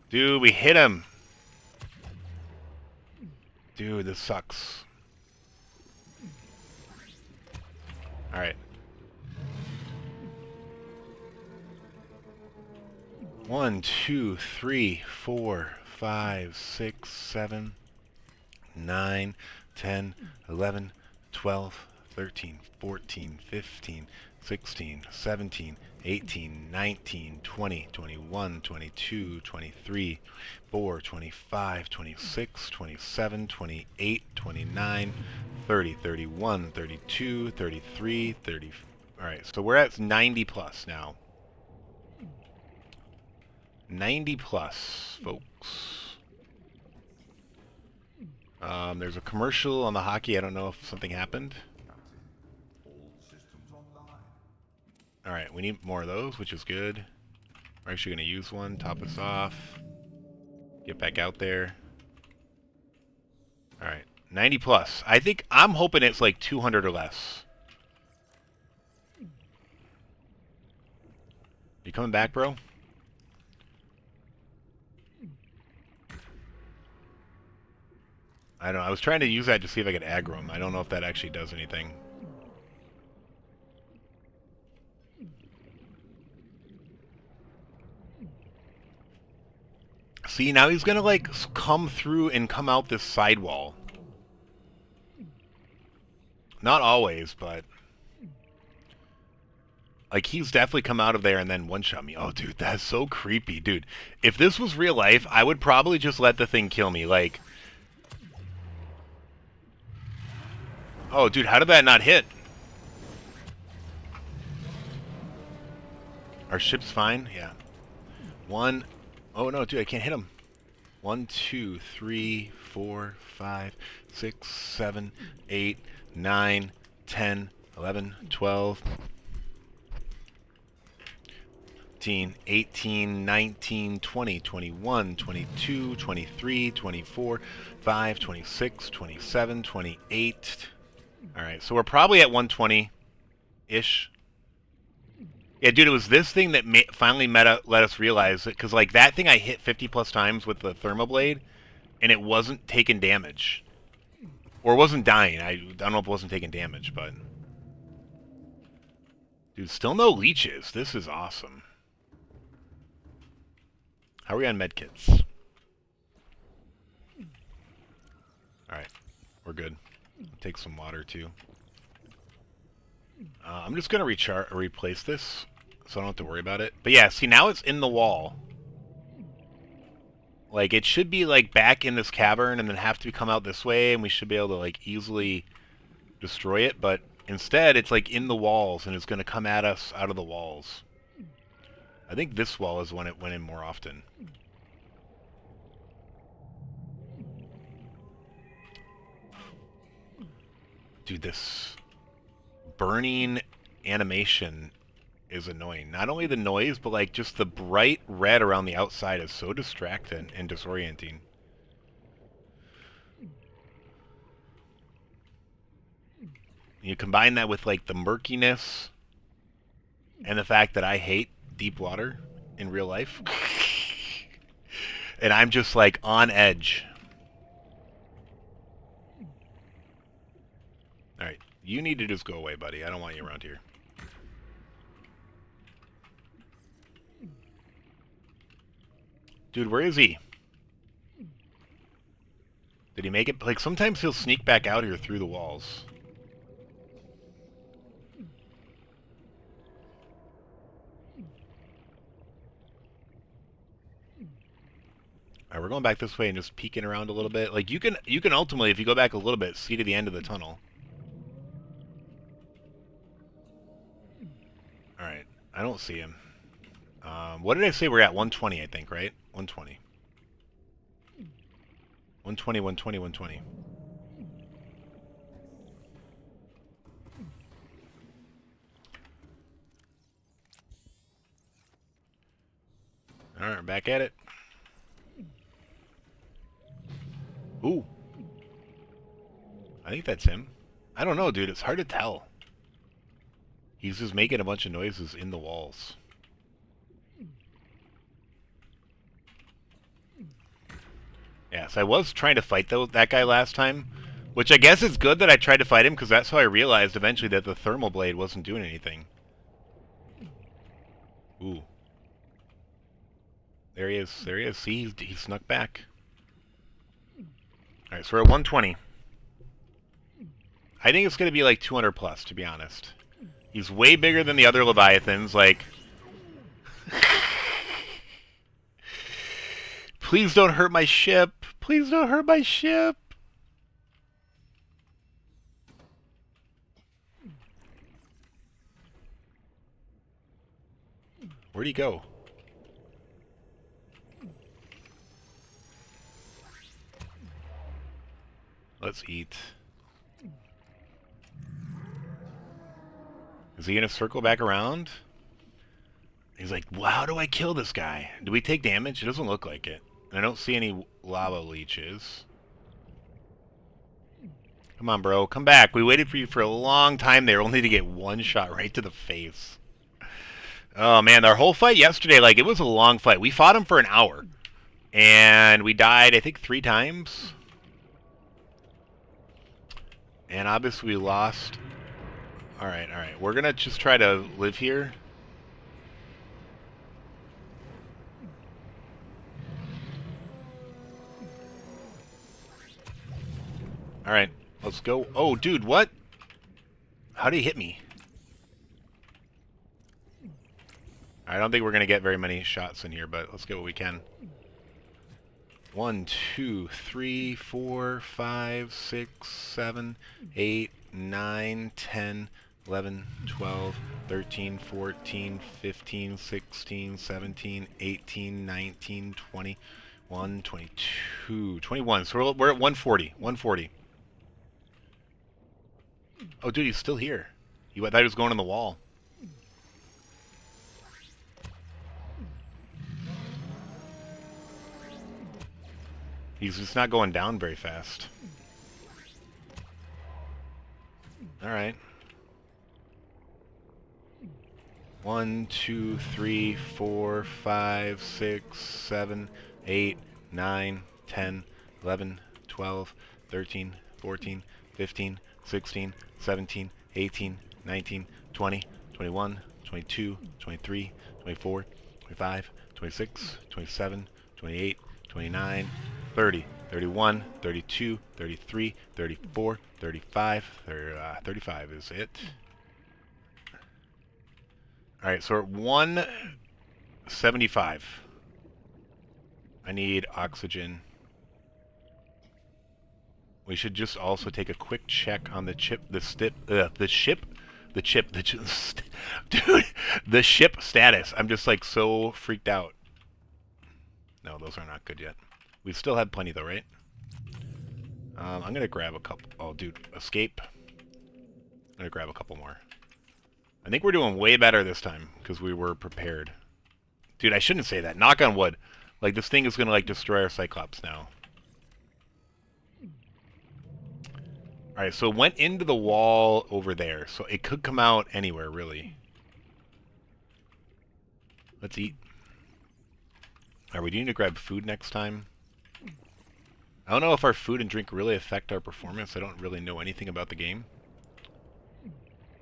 Dude, we hit him. Dude, this sucks. Alright. 1, 2, 3, 4, 5, 6, 7, 9, 10, 11, 12, 13, 14, 15, 16, 17, 18, 19, 20, 21, 22, 23, 4, 25, 26, 27, 28, 29, 30, 31, 32, 33, 30. Alright, so we're at 90 plus now. 90 plus, folks. There's a commercial on the hockey. I don't know if something happened. Alright, we need more of those, which is good. We're actually going to use one, top us off. Get back out there. Alright, 90 plus. I'm hoping it's like 200 or less. You coming back, bro? I don't know. I was trying to use that to see if I could aggro him. I don't know if that actually does anything. See, now he's gonna, like, come through and come out this sidewall. Not always, but... like, he's definitely come out of there and then one-shot me. Oh, dude, that's so creepy. Dude, if this was real life, I would probably just let the thing kill me. Like... oh, dude, how did that not hit? Our ship's fine? Yeah. One... oh, no, dude, I can't hit him. 1, 2, 3, 4, 5, 6, 7, 8, 9, 10, 11, 12, 13, 18, 19, 20, 21, 22, 23, 24, 5, 26, 27, 28. Alright, so we're probably at 120-ish. Yeah, dude, it was this thing that finally let us realize it, because, like, that thing I hit 50 plus times with the Thermablade, and it wasn't taking damage. Or it wasn't dying. I don't know if it wasn't taking damage, but... dude, still no leeches. This is awesome. How are we on medkits? Alright, we're good. Take some water, too. I'm just going to replace this, so I don't have to worry about it. But yeah, see, now it's in the wall. Like, it should be, like, back in this cavern and then have to come out this way, and we should be able to, like, easily destroy it. But instead, it's, like, in the walls, and it's going to come at us out of the walls. I think this wall is when it went in more often. Dude, this burning animation is annoying. Not only the noise, but like just the bright red around the outside is so distracting and disorienting. You combine that with like the murkiness and the fact that I hate deep water in real life. And I'm just like on edge. Alright, you need to just go away, buddy. I don't want you around here. Dude, where is he? Did he make it? Like, sometimes he'll sneak back out here through the walls. Alright, we're going back this way and just peeking around a little bit. Like, you can ultimately, if you go back a little bit, see to the end of the tunnel. Alright, I don't see him. What did I say? We're at 120, I think, right? 120. 120, 120, 120. Alright, back at it. Ooh. I think that's him. I don't know, dude. It's hard to tell. He's just making a bunch of noises in the walls. Yeah, so I was trying to fight that guy last time, which I guess is good that I tried to fight him, because that's how I realized eventually that the Thermablade wasn't doing anything. Ooh. There he is. There he is. See, he snuck back. Alright, so we're at 120. I think it's going to be like 200 plus, to be honest. He's way bigger than the other Leviathans, like... Please don't hurt my ship! Please don't hurt my ship! Where'd he go? Let's eat. Is he gonna circle back around? He's like, well, how do I kill this guy? Do we take damage? It doesn't look like it. I don't see any lava leeches. Come on, bro. Come back. We waited for you for a long time there, only to get one shot right to the face. Oh, man. Our whole fight yesterday, like, it was a long fight. We fought him for an hour. And we died, I think, 3 times. And obviously we lost. Alright, alright. We're gonna just try to live here. Alright, let's go. Oh, dude, what? How did he hit me? I don't think we're gonna get very many shots in here, but let's get what we can. 1, 2, 3, 4, 5, 6, 7, 8, 9, 10, 11, 12, 13, 14, 15, 16, 17, 18, 19, 20, 21, 22, 21. So we're at 140. 140. Oh, dude, he's still here. I thought he was going on the wall. He's just not going down very fast. Alright. 1, 2, 3, 4, 5, 6, 7, 8, 9, 10, 11, 12, 13, 14, 15, 16, 17, 18, 19, 20, 21, 22, 23, 24, 25, 26, 27, 28, 29, 30, 31, 32, 33, 34, 35, 35 is it. Alright, so we're at 175. I need oxygen. We should just also take a quick check on the ship, dude, the ship status. I'm just like so freaked out. No, those are not good yet. We still have plenty though, right? I'm gonna grab a couple. Oh, dude, escape. I'm gonna grab a couple more. I think we're doing way better this time because we were prepared. Dude, I shouldn't say that. Knock on wood. Like, this thing is gonna like destroy our Cyclops now. Alright, so it went into the wall over there, so it could come out anywhere, really. Let's eat. Alright, we need to grab food next time. I don't know if our food and drink really affect our performance. I don't really know anything about the game.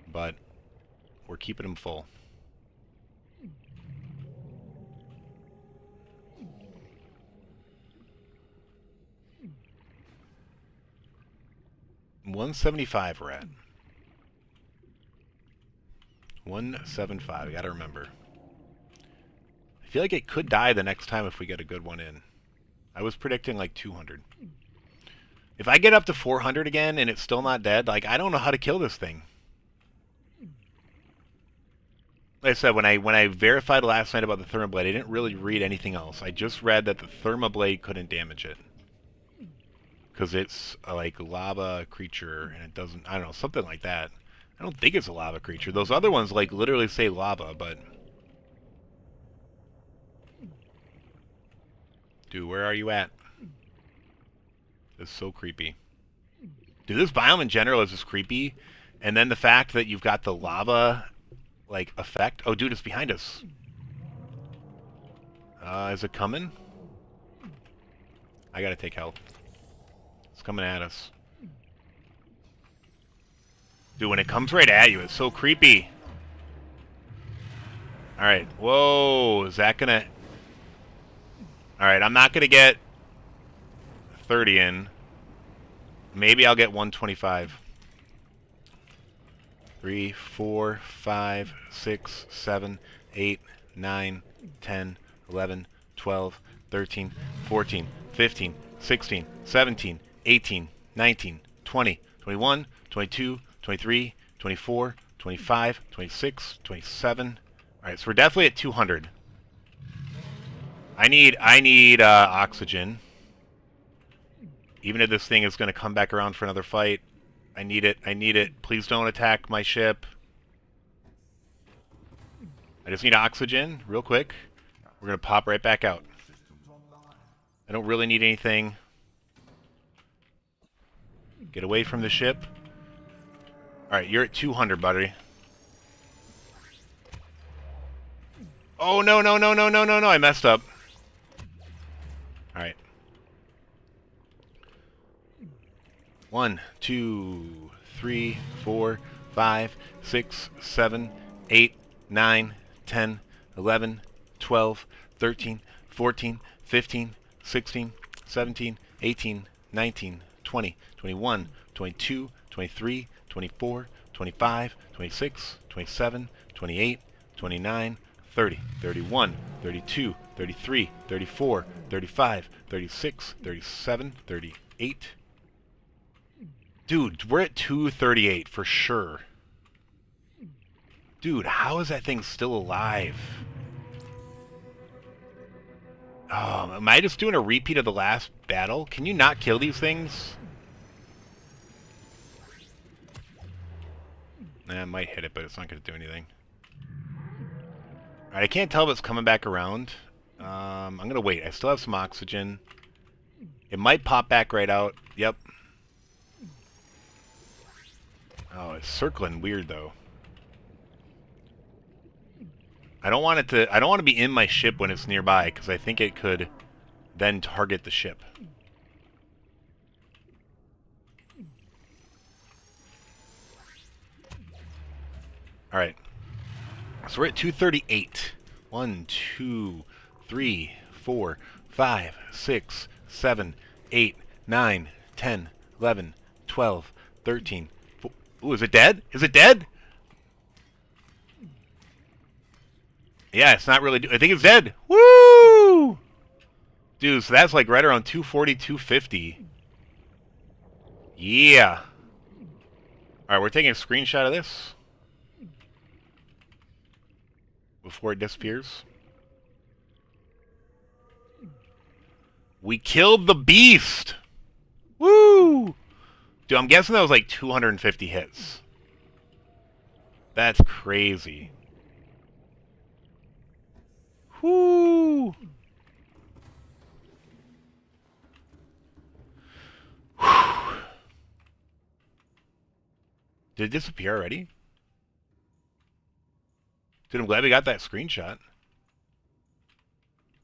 But we're keeping them full. 175 we're at. 175, I gotta remember. I feel like it could die the next time if we get a good one in. I was predicting like 200. If I get up to 400 again and it's still not dead, like, I don't know how to kill this thing. Like I said, when I verified last night about the Thermablade, I didn't really read anything else. I just read that the Thermablade couldn't damage it. Because it's a, like, lava creature, and it doesn't, I don't know, something like that. I don't think it's a lava creature. Those other ones, like, literally say lava, but... Dude, where are you at? This is so creepy. Dude, this biome in general is just creepy. And then the fact that you've got the lava, like, effect. Oh, dude, it's behind us. Is it coming? I gotta take health. It's coming at us. Dude, when it comes right at you, it's so creepy. Alright, whoa, is that gonna... Alright, I'm not gonna get 30 in. Maybe I'll get 125. 3, 4, 5, 6, 7, 8, 9, 10, 11, 12, 13, 14, 15, 16, 17, 18, 19, 20, 21, 22, 23, 24, 25, 26, 27. Alright, so we're definitely at 200. I need oxygen. Even if this thing is going to come back around for another fight. I need it. I need it. Please don't attack my ship. I just need oxygen, real quick. We're going to pop right back out. I don't really need anything. Get away from the ship. Alright, you're at 200, buddy. Oh, no, no, no, no, no, no, no. I messed up. Alright. 1, 2, 3, 4, 5, 6, 7, 8, 9, 10, 11, 12, 13, 14, 15, 16, 17, 18, 19, 20, 21, 22, 23, 24, 25, 26, 27, 28, 29, 30, 31, 32, 33, 34, 35, 36, 37, 38. Dude, we're at 238 for sure. Dude, how is that thing still alive? Am I just doing a repeat of the last battle? Can you not kill these things? Nah, I might hit it, but it's not going to do anything. Alright, I can't tell if it's coming back around. I'm going to wait. I still have some oxygen. It might pop back right out. Yep. Oh, it's circling weird, though. I don't want it to... I don't want to be in my ship when it's nearby, because I think it could then target the ship. Alright. So we're at 238. 1, 2, 3, 4, 5, 6, 7, 8, 9, 10, 11, 12, 13. Ooh, is it dead? Is it dead? Yeah, it's not really... I think it's dead. Woo! Dude, so that's like right around 240, 250. Yeah. Alright, we're taking a screenshot of this. Before it disappears. We killed the beast! Woo! Dude, I'm guessing that was like 250 hits. That's crazy. Whoo! Did it disappear already? Dude, I'm glad we got that screenshot.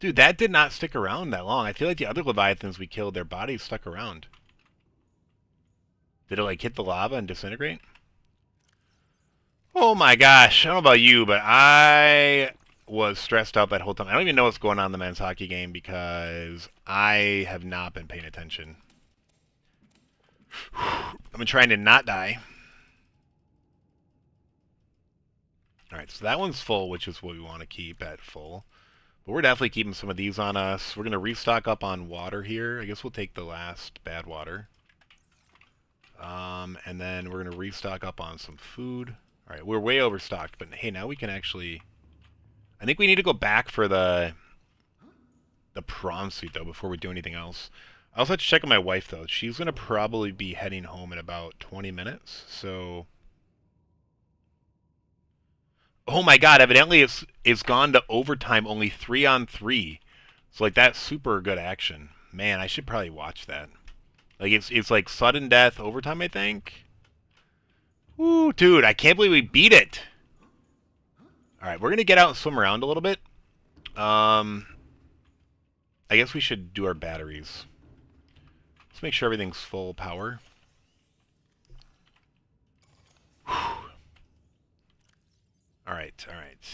Dude, that did not stick around that long. I feel like the other Leviathans we killed, their bodies stuck around. Did it, like, hit the lava and disintegrate? Oh my gosh. I don't know about you, but I was stressed out that whole time. I don't even know what's going on in the men's hockey game because I have not been paying attention. I'm trying to not die. Alright, so that one's full, which is what we want to keep at full. But we're definitely keeping some of these on us. We're going to restock up on water here. I guess we'll take the last bad water. And then we're going to restock up on some food. Alright, we're way overstocked, but hey, now we can actually... I think we need to go back for the prawn suit, though, before we do anything else. I also have to check on my wife, though. She's going to probably be heading home in about 20 minutes, so... Oh my god, evidently it's gone to overtime, only 3-on-3. So, like, that's super good action. Man, I should probably watch that. Like, it's like sudden death overtime, I think. Woo, dude, I can't believe we beat it! Alright, we're going to get out and swim around a little bit. I guess we should do our batteries. Let's make sure everything's full power. Alright, alright.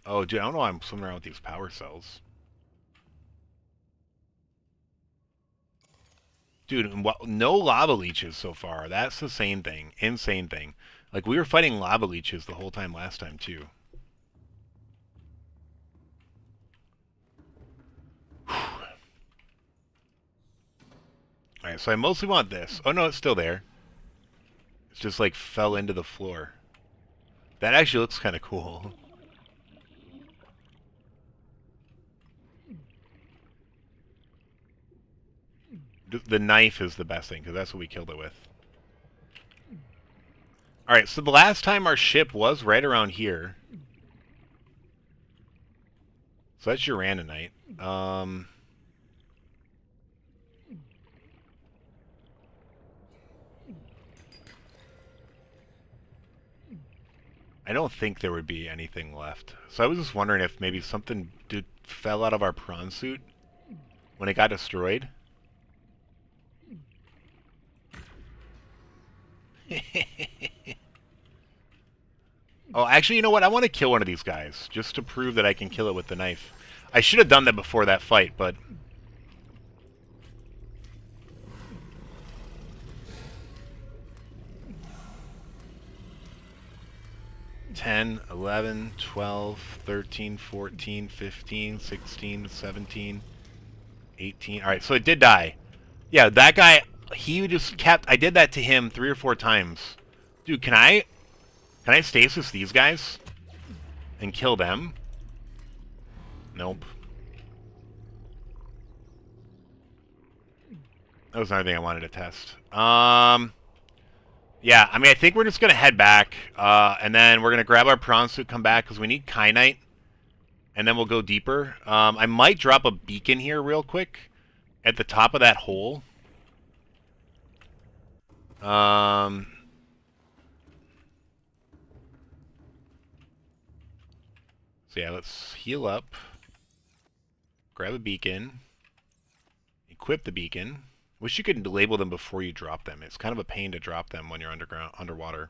Oh, dude, I don't know why I'm swimming around with these power cells. Dude, no lava leeches so far. That's the insane thing. Like, we were fighting lava leeches the whole time last time, too. Alright, so I mostly want this. Oh, no, it's still there. It's just, like, fell into the floor. That actually looks kind of cool. The knife is the best thing, because that's what we killed it with. Alright, so the last time our ship was right around here. So that's Uranite. I don't think there would be anything left. So I was just wondering if maybe something fell out of our prawn suit when it got destroyed. Oh, actually, you know what? I want to kill one of these guys, just to prove that I can kill it with the knife. I should have done that before that fight, but... 10, 11, 12, 13, 14, 15, 16, 17, 18. Alright, so it did die. Yeah, that guy, he just kept... I did that to him 3 or 4 times. Dude, can I stasis these guys? And kill them? Nope. That was another thing I wanted to test. Yeah, I mean, I think we're just going to head back, and then we're going to grab our prawn suit, come back, because we need kyanite, and then we'll go deeper. I might drop a beacon here real quick at the top of that hole. So yeah, let's heal up, grab a beacon, equip the beacon. Wish you could label them before you drop them. It's kind of a pain to drop them when you're underwater,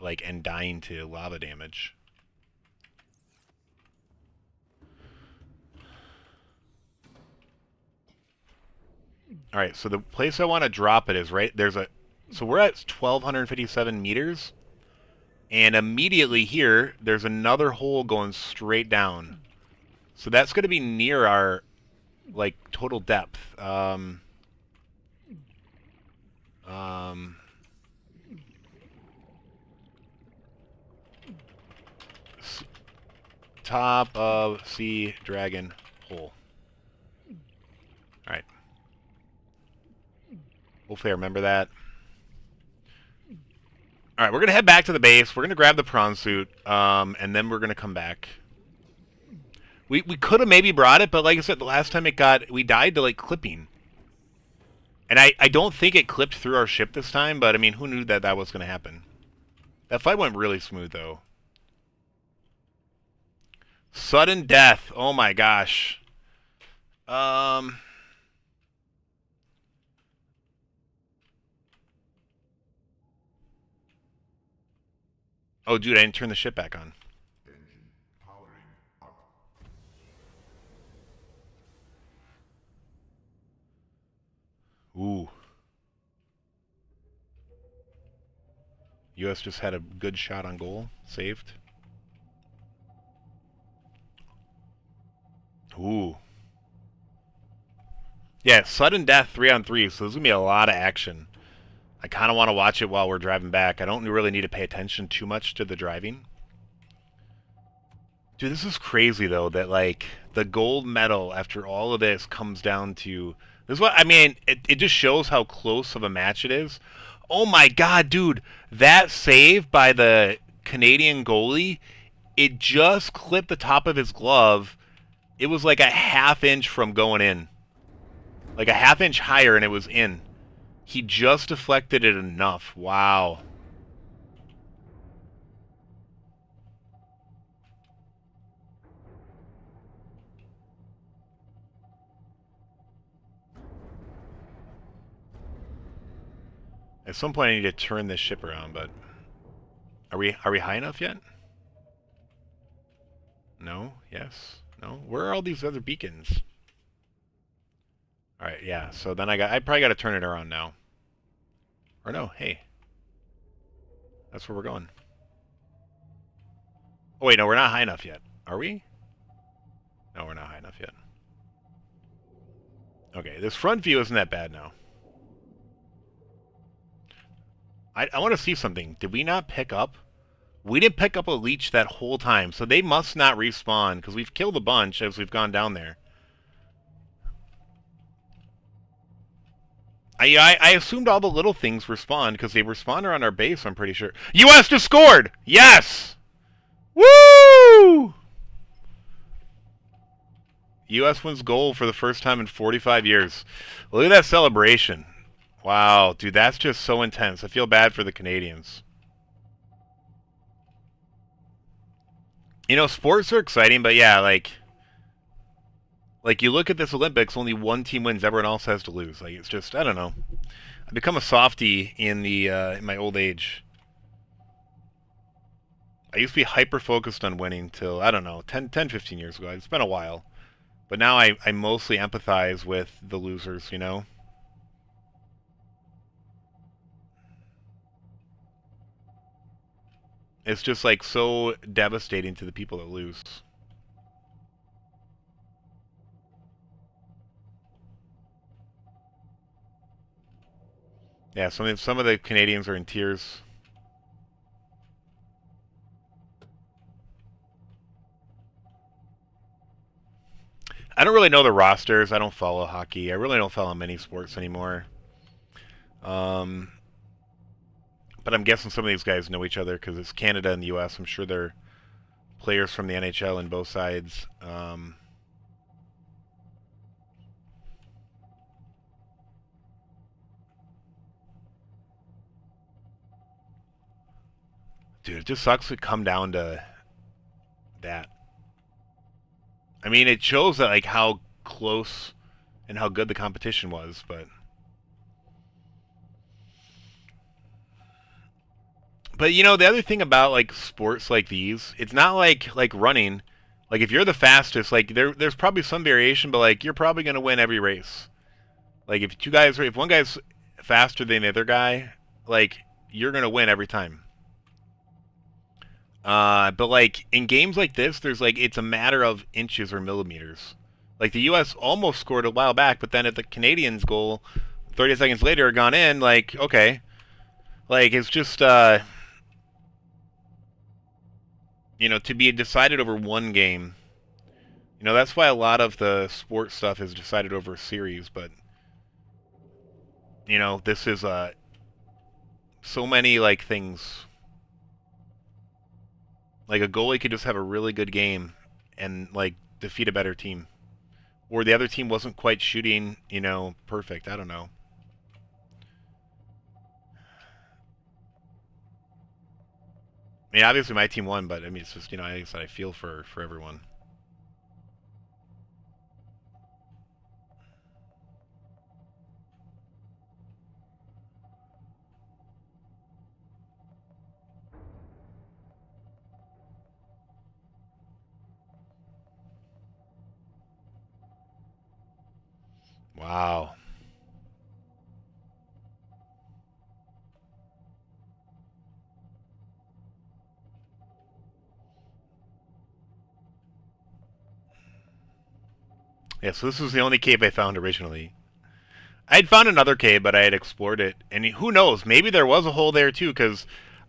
like, and dying to lava damage. All right, so the place I want to drop it is right there's a. So we're at 1,257 meters, and immediately here there's another hole going straight down. So that's going to be near our, like, total depth. Top of Sea Dragon hole. Alright. Hopefully I remember that. Alright, we're going to head back to the base. We're going to grab the prawn suit, and then we're going to come back. We could have maybe brought it, but like I said, the last time we died to, like, clipping. And I don't think it clipped through our ship this time, but I mean, who knew that was going to happen? That fight went really smooth, though. Sudden death. Oh my gosh. Oh, dude, I didn't turn the ship back on. Ooh. U.S. just had a good shot on goal. Saved. Ooh. Yeah, sudden death 3-on-3, so there's going to be a lot of action. I kind of want to watch it while we're driving back. I don't really need to pay attention too much to the driving. Dude, this is crazy, though, that, like, the gold medal after all of this comes down to... This is what, I mean, it just shows how close of a match it is. Oh my god, dude, that save by the Canadian goalie, it just clipped the top of his glove. It was like a half-inch from going in. Like a half-inch higher, and it was in. He just deflected it enough. Wow. At some point I need to turn this ship around, but are we high enough yet? No? Yes? No? Where are all these other beacons? Alright, yeah. So then I probably gotta turn it around now. Or no, hey. That's where we're going. Oh wait, no, we're not high enough yet. Are we? No, we're not high enough yet. Okay, this front view isn't that bad now. I want to see something. Did we not pick up? We didn't pick up a leech that whole time, so they must not respawn, because we've killed a bunch as we've gone down there. I assumed all the little things respawned, because they respawn around our base, I'm pretty sure. U.S. just scored! Yes! Woo! U.S. wins gold for the first time in 45 years. Look at that celebration. Wow, dude, that's just so intense. I feel bad for the Canadians. You know, sports are exciting, but yeah, like you look at this Olympics, only one team wins, everyone else has to lose. Like, it's just, I don't know. I've become a softie in my old age. I used to be hyper focused on winning till, I don't know, 10, 15 years ago. It's been a while. But now I mostly empathize with the losers, you know? It's just like so devastating to the people that lose. Yeah, some of the Canadians are in tears. I don't really know the rosters. I don't follow hockey. I really don't follow many sports anymore. Um, but I'm guessing some of these guys know each other because it's Canada and the U.S. I'm sure they're players from the NHL in both sides. Dude, it just sucks to come down to that. I mean, it shows that like how close and how good the competition was, but you know the other thing about like sports like these, it's not like running. Like if you're the fastest, like there's probably some variation, but like you're probably gonna win every race. Like if one guy's faster than the other guy, like you're gonna win every time. But like in games like this, there's like it's a matter of inches or millimeters. Like the U.S. almost scored a while back, but then at the Canadians' goal, 30 seconds later, gone in. Like okay, like it's just you know to be decided over one game. You know that's why a lot of the sports stuff is decided over a series. But you know this is so many like things. Like a goalie could just have a really good game and like defeat a better team. Or the other team wasn't quite shooting, you know, perfect. I don't know. I mean, obviously my team won, but I mean, it's just you know, I guess I feel for everyone. Wow. Yeah, so this was the only cave I found originally. I had found another cave, but I had explored it, and who knows? Maybe there was a hole there too, because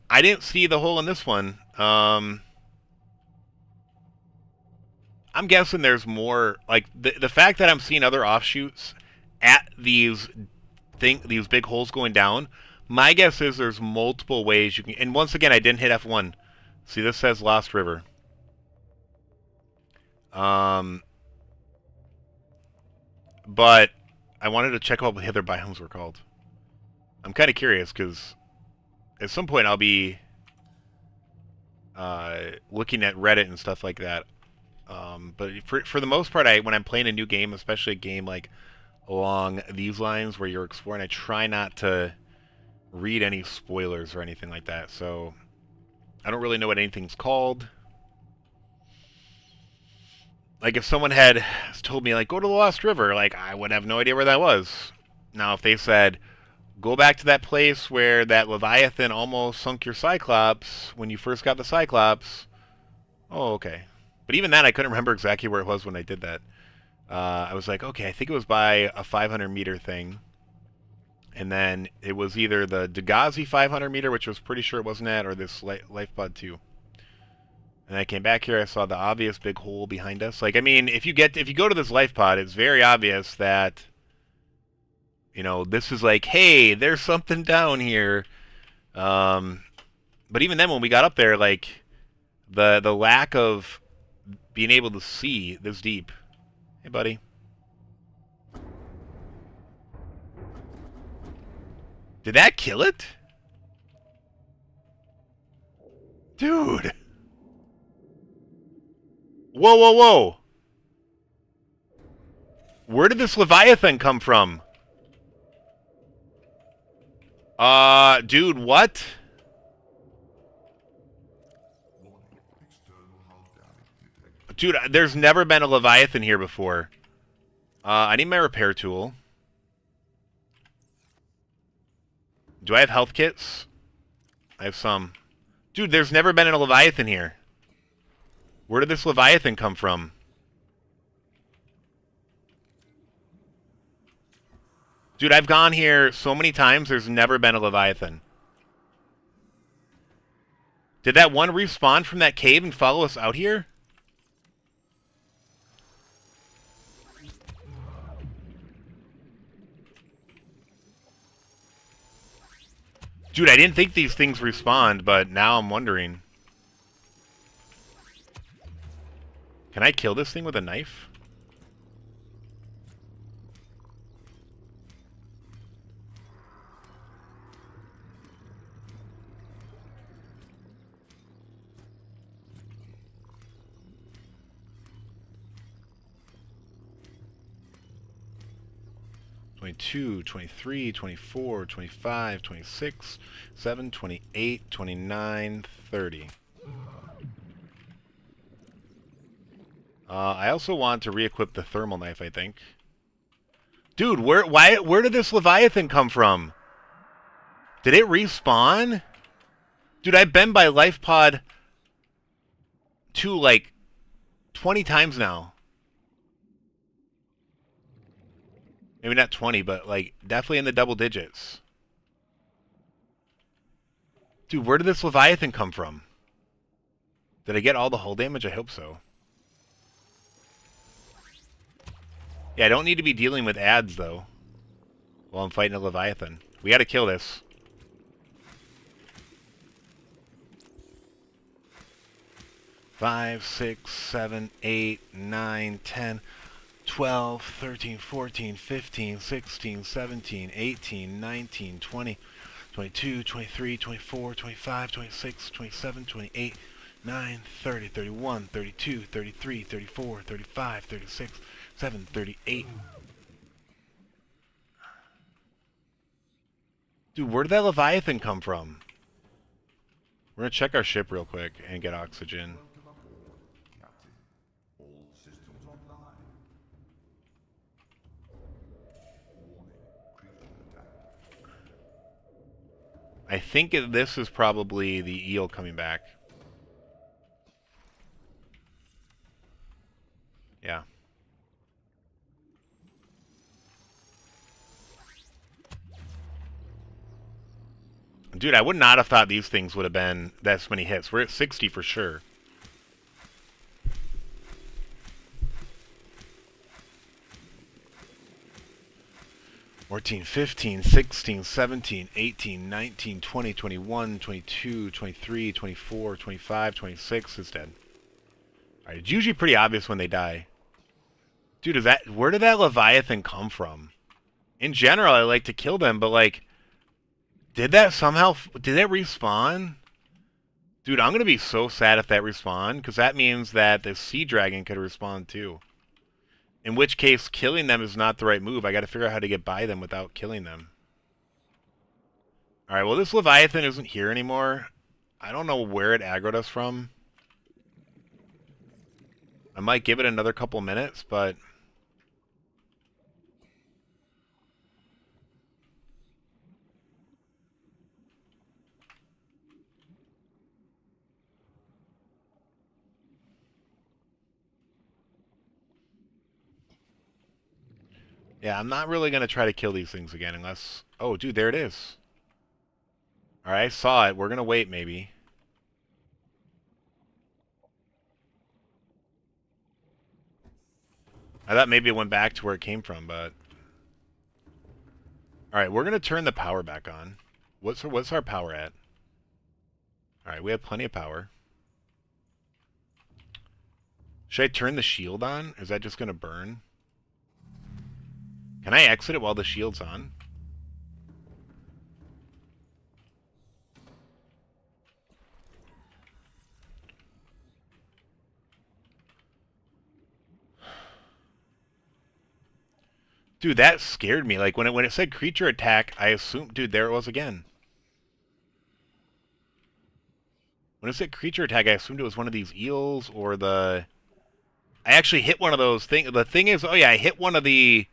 I didn't see the hole in this one. I'm guessing there's more. Like the fact that I'm seeing other offshoots at these big holes going down. My guess is there's multiple ways you can. And once again, I didn't hit F1. See, this says Lost River. But I wanted to check out what the other biomes were called. I'm kind of curious because at some point I'll be looking at Reddit and stuff like that. But for the most part, when I'm playing a new game, especially a game like along these lines where you're exploring, I try not to read any spoilers or anything like that. So I don't really know what anything's called. Like if someone had told me like go to the Lost River, like I would have no idea where that was. Now if they said go back to that place where that Leviathan almost sunk your Cyclops when you first got the Cyclops, oh okay. But even then I couldn't remember exactly where it was when I did that. I was like, okay, I think it was by a 500-meter thing. And then it was either the Dagazi 500-meter, which I was pretty sure it wasn't at, or this Life Pod 2. And I came back here, I saw the obvious big hole behind us. Like, I mean, if you go to this Life Pod, it's very obvious that, you know, this is like, hey, there's something down here. But even then, when we got up there, like, the lack of being able to see this deep. Hey, buddy. Did that kill it? Dude. Whoa, whoa, whoa. Where did this Leviathan come from? Dude, what? Dude, there's never been a Leviathan here before. I need my repair tool. Do I have health kits? I have some. Dude, there's never been a Leviathan here. Where did this Leviathan come from? Dude, I've gone here so many times, there's never been a Leviathan. Did that one respawn from that cave and follow us out here? Dude, I didn't think these things respawned, but now I'm wondering. Can I kill this thing with a knife? 22, 23, 24, 25, 26, 7, 28, 29, 30. I also want to re-equip the thermal knife, I think. Dude, where did this Leviathan come from? Did it respawn? Dude, I've been by Life Pod 2 like 20 times now. Maybe not 20, but like definitely in the double digits. Dude, where did this Leviathan come from? Did I get all the hull damage? I hope so. Yeah, I don't need to be dealing with ads, though, while I'm fighting a Leviathan. We gotta kill this. Five, 6, 7, 8, 9, 10, 12, 13, 14, 15, 16, 17, 18, 19, 20, 22, 23, 24, 25, 26, 27, 28, 9, 30, 31, 32, 33, 34, 35, 36, 7, 38. Dude, where did that Leviathan come from? We're gonna check our ship real quick and get oxygen. I think this is probably the eel coming back. Yeah. Dude, I would not have thought these things would have been that many hits. We're at 60 for sure. Fourteen, 15, 16, 17, 18, 19, 20, 21, 22, 23, 24, 25, 26 is dead. Alright, it's usually pretty obvious when they die. Dude, where did that Leviathan come from? In general, I like to kill them, but like, did that respawn? Dude, I'm gonna be so sad if that respawned, because that means that the Sea Dragon could respawn too. In which case, killing them is not the right move. I gotta figure out how to get by them without killing them. Alright, well this Leviathan isn't here anymore. I don't know where it aggroed us from. I might give it another couple minutes, but... yeah, I'm not really going to try to kill these things again unless... oh, dude, there it is. Alright, I saw it. We're going to wait, maybe. I thought maybe it went back to where it came from, but... alright, we're going to turn the power back on. What's our power at? Alright, we have plenty of power. Should I turn the shield on? Is that just going to burn? Can I exit it while the shield's on? Dude, that scared me. Like, when it said creature attack, I assumed... dude, there it was again. When it said creature attack, I assumed it was one of these eels or the... I actually hit one of those things. The thing is... oh yeah, I hit one of the...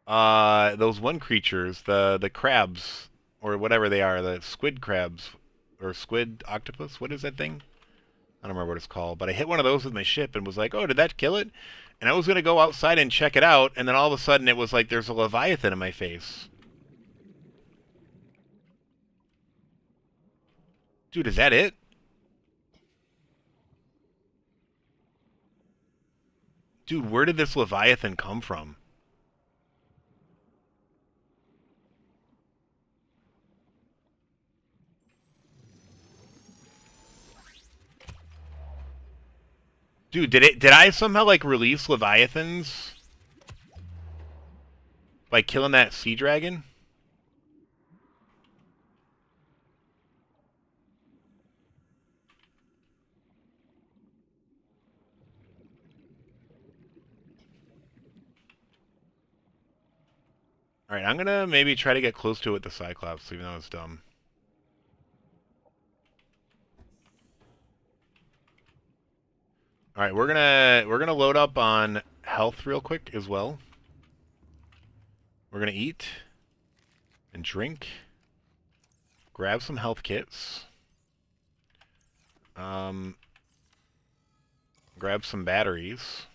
those one creatures, the crabs, or whatever they are, the squid crabs, or squid octopus, what is that thing? I don't remember what it's called, but I hit one of those with my ship and was like, oh, did that kill it? And I was going to go outside and check it out, and then all of a sudden it was like there's a Leviathan in my face. Dude, is that it? Dude, where did this Leviathan come from? Dude, did I somehow like release Leviathans by killing that Sea Dragon? Alright, I'm gonna maybe try to get close to it with the Cyclops, even though it's dumb. Alright, we're gonna load up on health real quick as well. We're gonna eat and drink. Grab some health kits. Grab some batteries.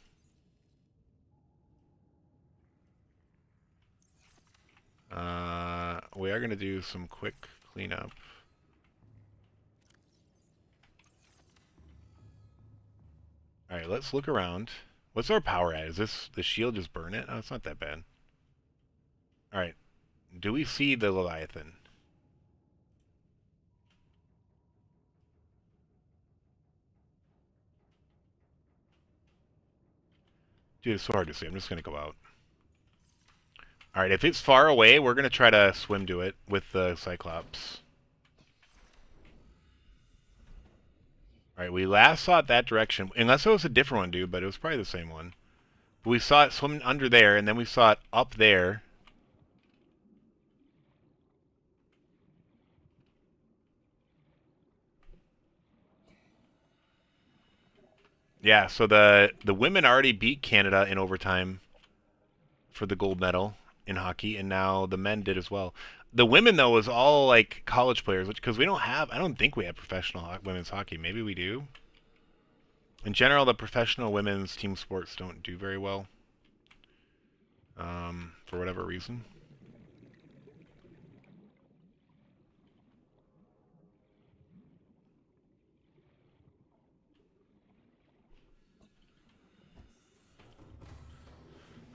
We are gonna do some quick cleanup. Alright, let's look around. What's our power at? Is the shield just burn it? Oh, it's not that bad. Alright. Do we see the Leviathan? Dude, it's so hard to see. I'm just gonna go out. Alright, if it's far away, we're gonna try to swim to it with the Cyclops. Alright, we last saw it that direction. Unless it was a different one, dude, but it was probably the same one. But we saw it swimming under there, and then we saw it up there. Yeah, so the women already beat Canada in overtime for the gold medal in hockey, and now the men did as well. The women, though, was all, like, college players, because we don't have... I don't think we have professional women's hockey. Maybe we do. In general, the professional women's team sports don't do very well. For whatever reason.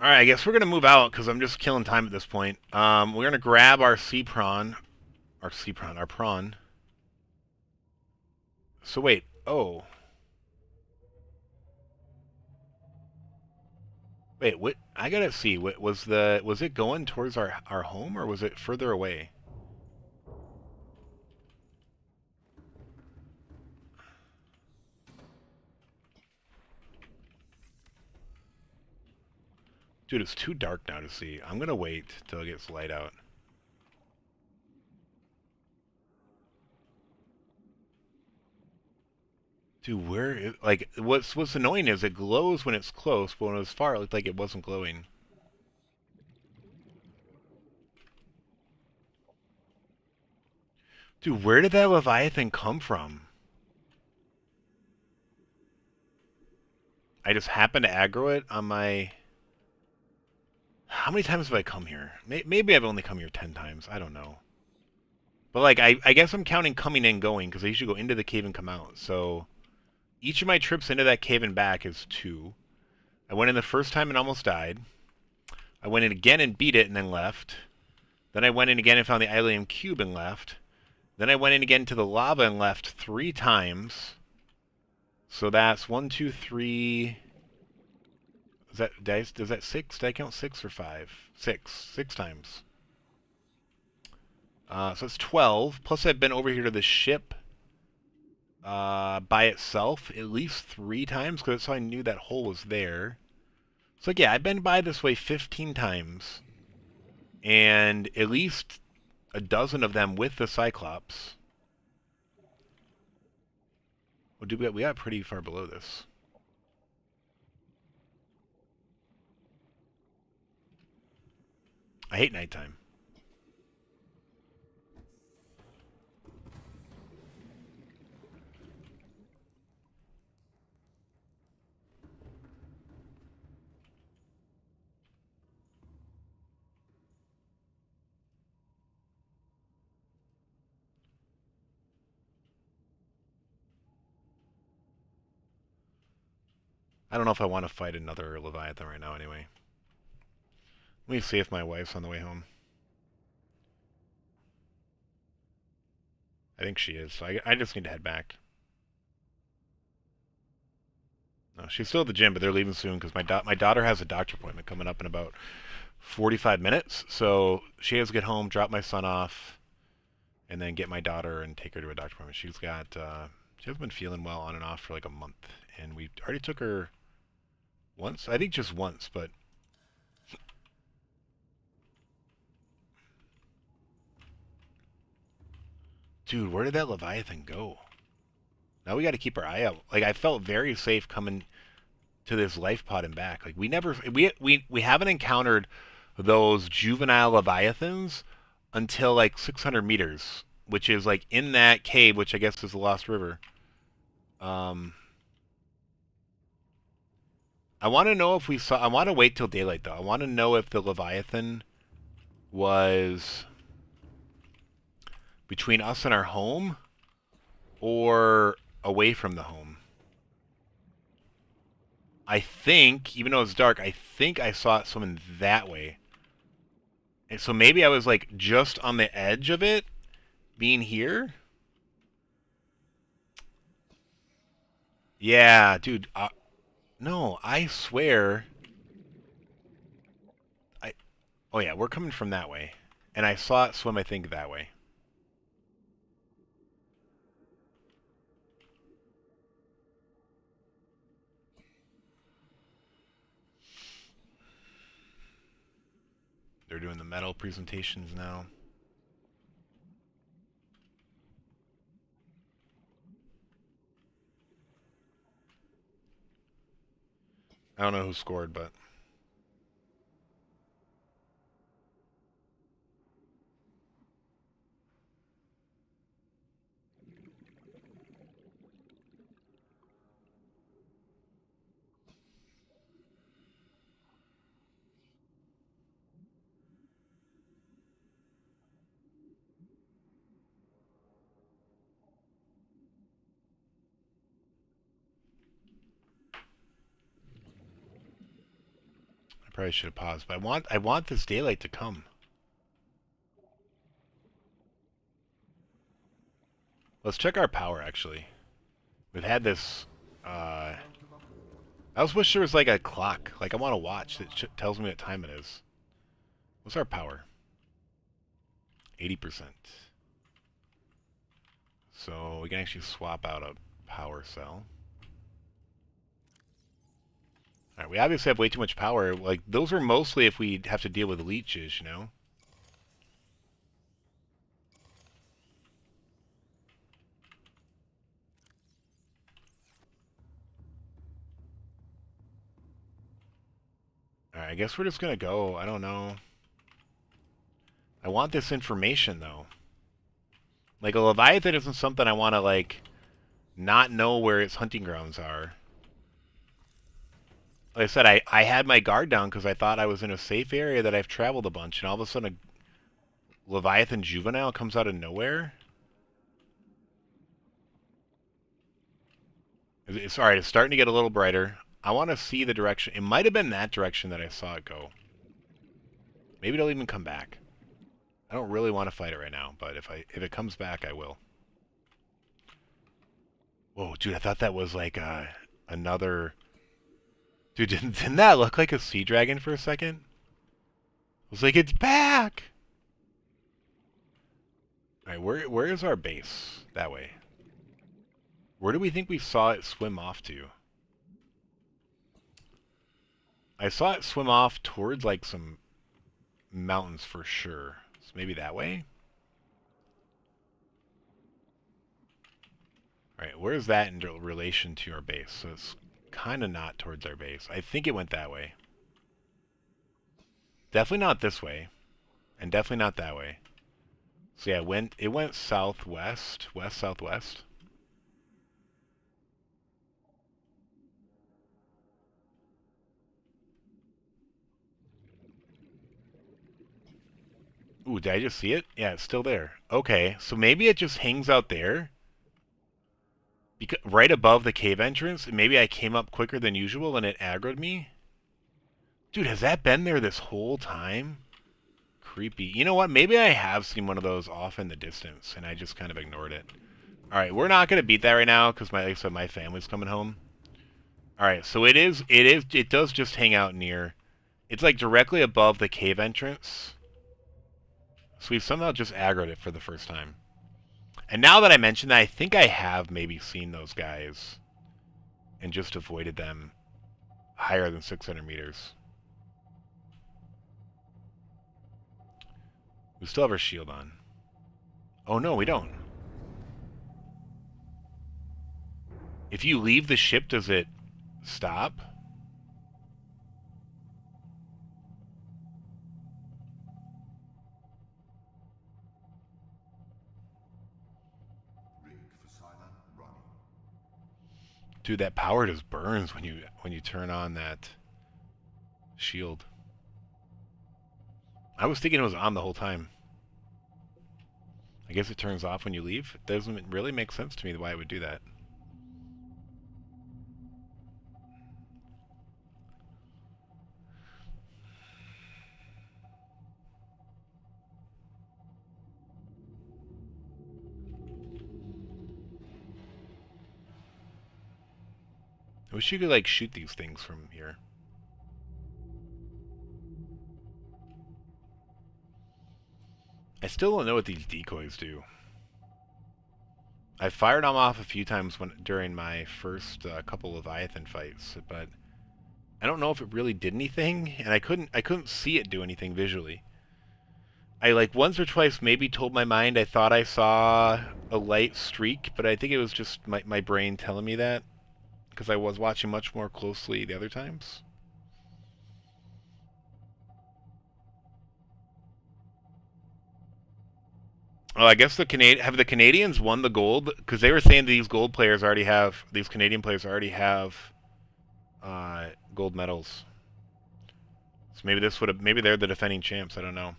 Alright, I guess we're going to move out because I'm just killing time at this point. We're going to grab our sea prawn. Our prawn. So wait, oh. Wait, what? I gotta see. What was it going towards our home or was it further away? Dude, it's too dark now to see. I'm gonna wait till it gets light out. Dude, like what's annoying is it glows when it's close, but when it was far, it looked like it wasn't glowing. Dude, where did that Leviathan come from? I just happened to aggro it on my... How many times have I come here? Maybe I've only come here 10 times. I don't know. But like, I guess I'm counting coming and going because I usually go into the cave and come out. So each of my trips into that cave and back is 2. I went in the first time and almost died. I went in again and beat it and then left. Then I went in again and found the Ilium Cube and left. Then I went in again to the lava and left 3 times. So that's 1, 2, 3. Is that 6? Did I count 6 or 5? 6. 6 times. So it's 12. Plus I've been over here to the ship by itself at least 3 times because that's how I knew that hole was there. So like, yeah, I've been by this way 15 times. And at least a dozen of them with the Cyclops. Well, dude, we got pretty far below this. I hate nighttime. I don't know if I want to fight another Leviathan right now anyway. Let me see if my wife's on the way home. I think she is, so I just need to head back. No, she's still at the gym, but they're leaving soon because my daughter has a doctor appointment coming up in about 45 minutes. So she has to get home, drop my son off, and then get my daughter and take her to a doctor appointment. She hasn't been feeling well on and off for like a month, and we already took her once. I think just once, but dude, where did that Leviathan go? Now we got to keep our eye out. Like I felt very safe coming to this life pod and back. Like we haven't encountered those juvenile Leviathans until like 600 meters, which is like in that cave, which I guess is the Lost River. Um, I want to know if we saw. I want to wait till daylight though. I want to know if the Leviathan was between us and our home or away from the home. I think, even though it's dark, I think I saw it swimming that way. And so maybe I was like just on the edge of it being here. Yeah, dude. No, I swear. I. Oh yeah, we're coming from that way, and I saw it swim. I think that way. They're doing the metal presentations now. I don't know who scored, but Probably should have paused, but I want this daylight to come. Let's check our power, actually. We've had this, I always wish there was like a clock. Like I want a watch that tells me what time it is. What's our power? 80%. So we can actually swap out a power cell. Alright, we obviously have way too much power. Like, those are mostly if we have to deal with leeches, you know? Alright, I guess we're just gonna go. I don't know. I want this information, though. Like, a Leviathan isn't something I want to, like, not know where its hunting grounds are. Like I said, I had my guard down because I thought I was in a safe area that I've traveled a bunch, and all of a sudden a Leviathan juvenile comes out of nowhere. It's alright, it's starting to get a little brighter. I want to see the direction. It might have been that direction that I saw it go. Maybe it'll even come back. I don't really want to fight it right now, but if it comes back, I will. Whoa, dude, I thought that was like another... Dude, didn't that look like a sea dragon for a second? I was like, it's back! Alright, where is our base? That way. Where do we think we saw it swim off to? I saw it swim off towards like some mountains for sure. So maybe that way? Alright, where's that in relation to our base? So it's kind of not towards our base. I think it went that way. Definitely not this way. And definitely not that way. So yeah, it went southwest. West-southwest. Ooh, did I just see it? Yeah, it's still there. Okay, so maybe it just hangs out there. Because right above the cave entrance. Maybe I came up quicker than usual and it aggroed me. Dude, has that been there this whole time? Creepy. You know what? Maybe I have seen one of those off in the distance and I just kind of ignored it. Alright, we're not going to beat that right now because like I said, my family's coming home. Alright, so it does just hang out near. It's like directly above the cave entrance. So we've somehow just aggroed it for the first time. And now that I mention that, I think I have maybe seen those guys and just avoided them higher than 600 meters. We still have our shield on. Oh no, we don't. If you leave the ship, does it stop? Dude, that power just burns when you turn on that shield. I was thinking it was on the whole time. I guess it turns off when you leave. It doesn't really make sense to me why it would do that. I wish you could like shoot these things from here. I still don't know what these decoys do. I fired them off a few times during my first couple Leviathan fights, but I don't know if it really did anything, and I couldn't see it do anything visually. I like once or twice maybe told my mind I thought I saw a light streak, but I think it was just my brain telling me that because I was watching much more closely the other times. Oh, I guess the Canadians won the gold because they were saying these Canadian players already have gold medals. So maybe they're the defending champs. I don't know.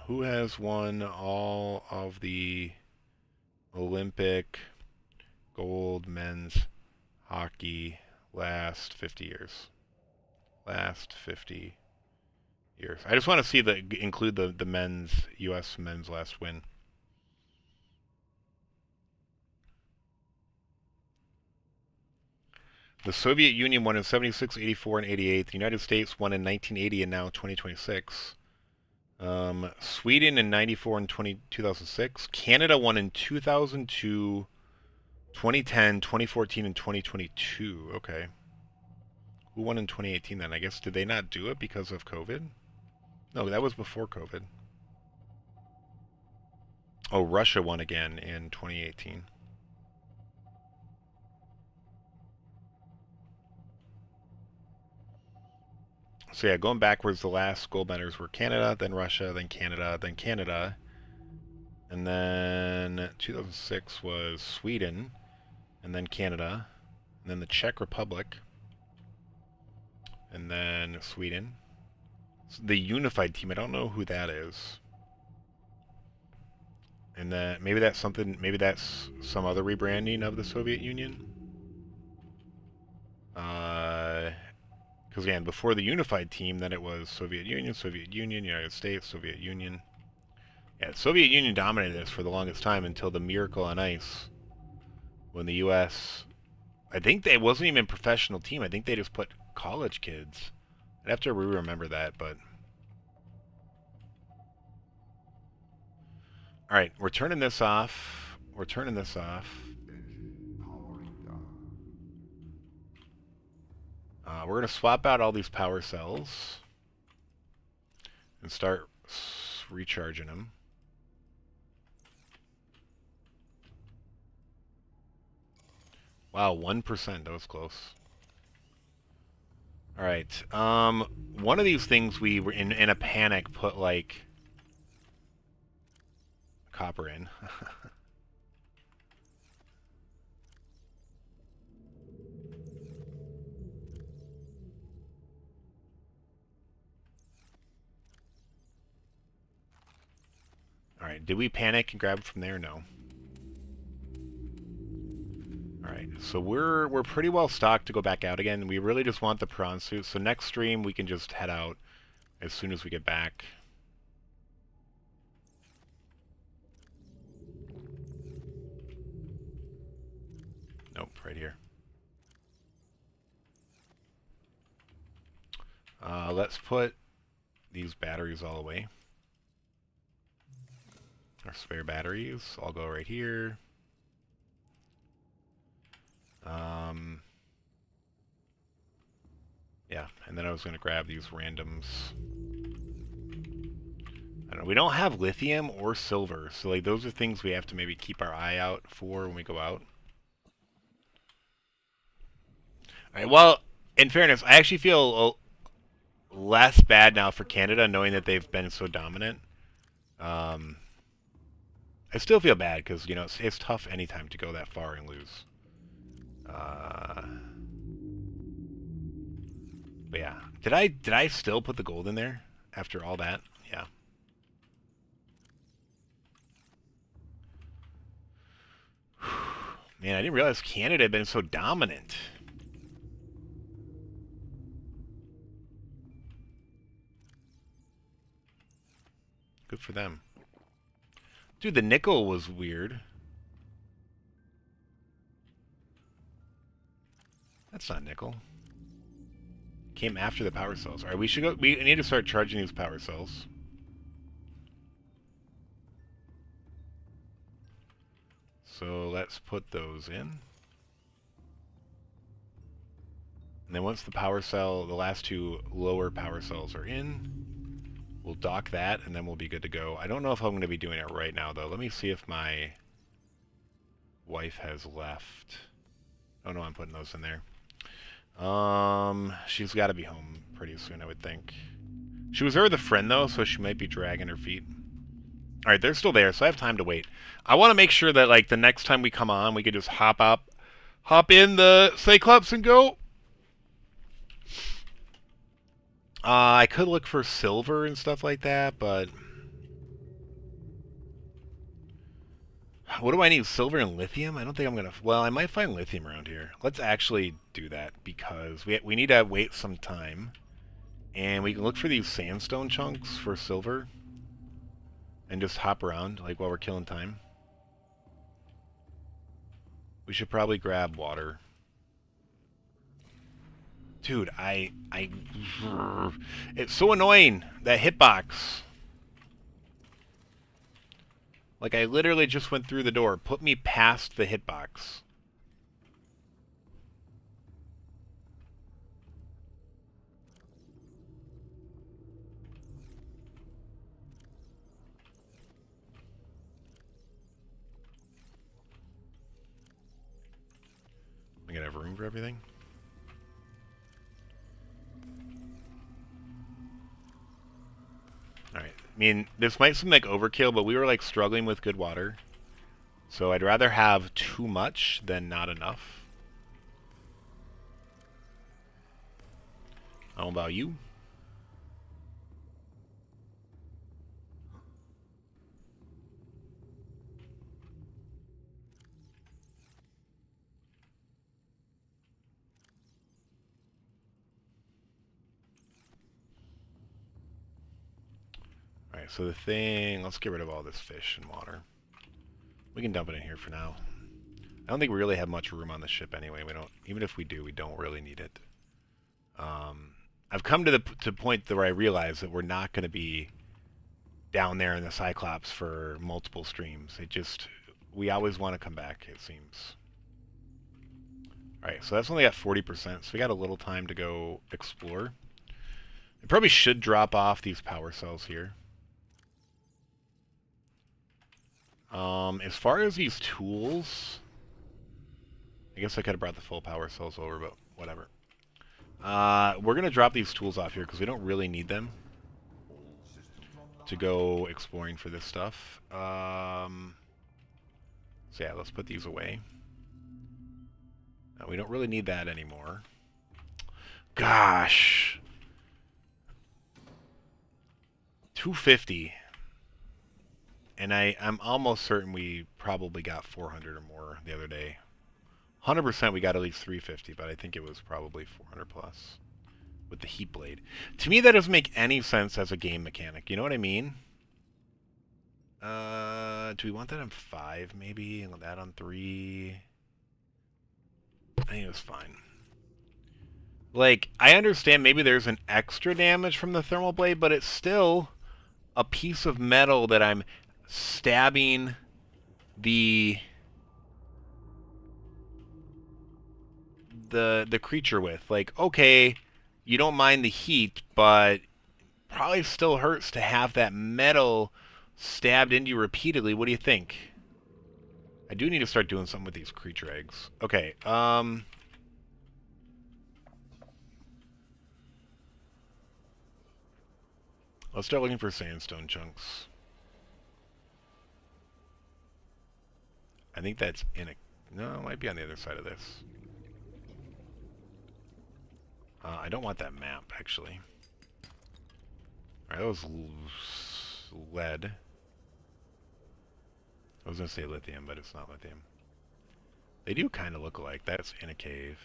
Who has won all of the Olympic gold men's hockey last 50 years? last 50 years. I just want to see include the men's U.S. men's last win. The Soviet Union won in 76, 84, and 88. The United States won in 1980 and now 2026. Sweden in 94 and 2006. Canada won in 2002, 2010, 2014, and 2022. Okay. Who won in 2018 then? I guess, did they not do it because of COVID? No, that was before COVID. Oh, Russia won again in 2018. So yeah, going backwards, the last gold medals were Canada, then Russia, then Canada, then Canada. And then 2006 was Sweden, and then Canada, and then the Czech Republic, and then Sweden. The unified team, I don't know who that is. And then maybe that's something, maybe that's some other rebranding of the Soviet Union. Because again, before the unified team, then it was Soviet Union, United States, Soviet Union. Yeah, the Soviet Union dominated this for the longest time until the Miracle on Ice, when the U.S. I think it wasn't even a professional team. I think they just put college kids. I'd have to remember that, but... Alright, we're turning this off. We're turning this off. We're going to swap out all these power cells and start recharging them. Wow, 1%. That was close. Alright. One of these things we were in a panic put like copper in. Alright, did we panic and grab from there? No. Alright, so we're pretty well stocked to go back out again. We really just want the prawn suit, so next stream we can just head out as soon as we get back. Nope, right here. Let's put these batteries all away. Our spare batteries all go right here. Yeah, and then I was going to grab these randoms. I don't know, we don't have lithium or silver, so like those are things we have to maybe keep our eye out for when we go out. Alright, well, in fairness, I actually feel less bad now for Canada, knowing that they've been so dominant. I still feel bad because, you know, it's tough anytime to go that far and lose. But yeah, did I still put the gold in there after all that? Yeah. Man, I didn't realize Canada had been so dominant. Good for them. Dude, the nickel was weird. That's not nickel. Came after the power cells. Alright, we should go. We need to start charging these power cells. So let's put those in. And then once the power cell, the last two lower power cells are in, we'll dock that, and then we'll be good to go. I don't know if I'm going to be doing it right now, though. Let me see if my wife has left. Oh, no, I'm putting those in there. She's got to be home pretty soon, I would think. She was there with a friend, though, so she might be dragging her feet. Alright, they're still there, so I have time to wait. I want to make sure that, like, the next time we come on, we could just hop in the Cyclops and go. I could look for silver and stuff like that, but... What do I need? Silver and lithium? I don't think I'm going to... Well, I might find lithium around here. Let's actually do that, because we need to wait some time. And we can look for these sandstone chunks for silver. And just hop around, like, while we're killing time. We should probably grab water. Dude, it's so annoying, that hitbox. Like, I literally just went through the door. Put me past the hitbox. We gotta have room for everything. Alright. I mean, this might seem like overkill, but we were, like, struggling with good water. So I'd rather have too much than not enough. How about you? Alright, so the thing... Let's get rid of all this fish and water. We can dump it in here for now. I don't think we really have much room on the ship anyway. We don't... Even if we do, we don't really need it. I've come to the point where I realize that we're not going to be down there in the Cyclops for multiple streams. It just... We always want to come back, it seems. Alright, so that's only at 40%, so we got a little time to go explore. I probably should drop off these power cells here. As far as these tools, I guess I could have brought the full power cells over, but whatever. We're going to drop these tools off here because we don't really need them to go exploring for this stuff. So yeah, let's put these away. We don't really need that anymore. Gosh. 250. And I'm almost certain we probably got 400 or more the other day. 100% we got at least 350, but I think it was probably 400 plus with the heat blade. To me, that doesn't make any sense as a game mechanic. You know what I mean? Do we want that on 5, maybe? And that on 3? I think it was fine. Like, I understand maybe there's an extra damage from the thermal blade, but it's still a piece of metal that I'm stabbing the creature with. Like, okay, you don't mind the heat, but probably still hurts to have that metal stabbed into you repeatedly. What do you think? I do need to start doing something with these creature eggs. Okay, let's start looking for sandstone chunks. I think that's in a... No, it might be on the other side of this. I don't want that map, actually. Alright, that was lead. I was going to say lithium, but it's not lithium. They do kind of look alike. That's in a cave.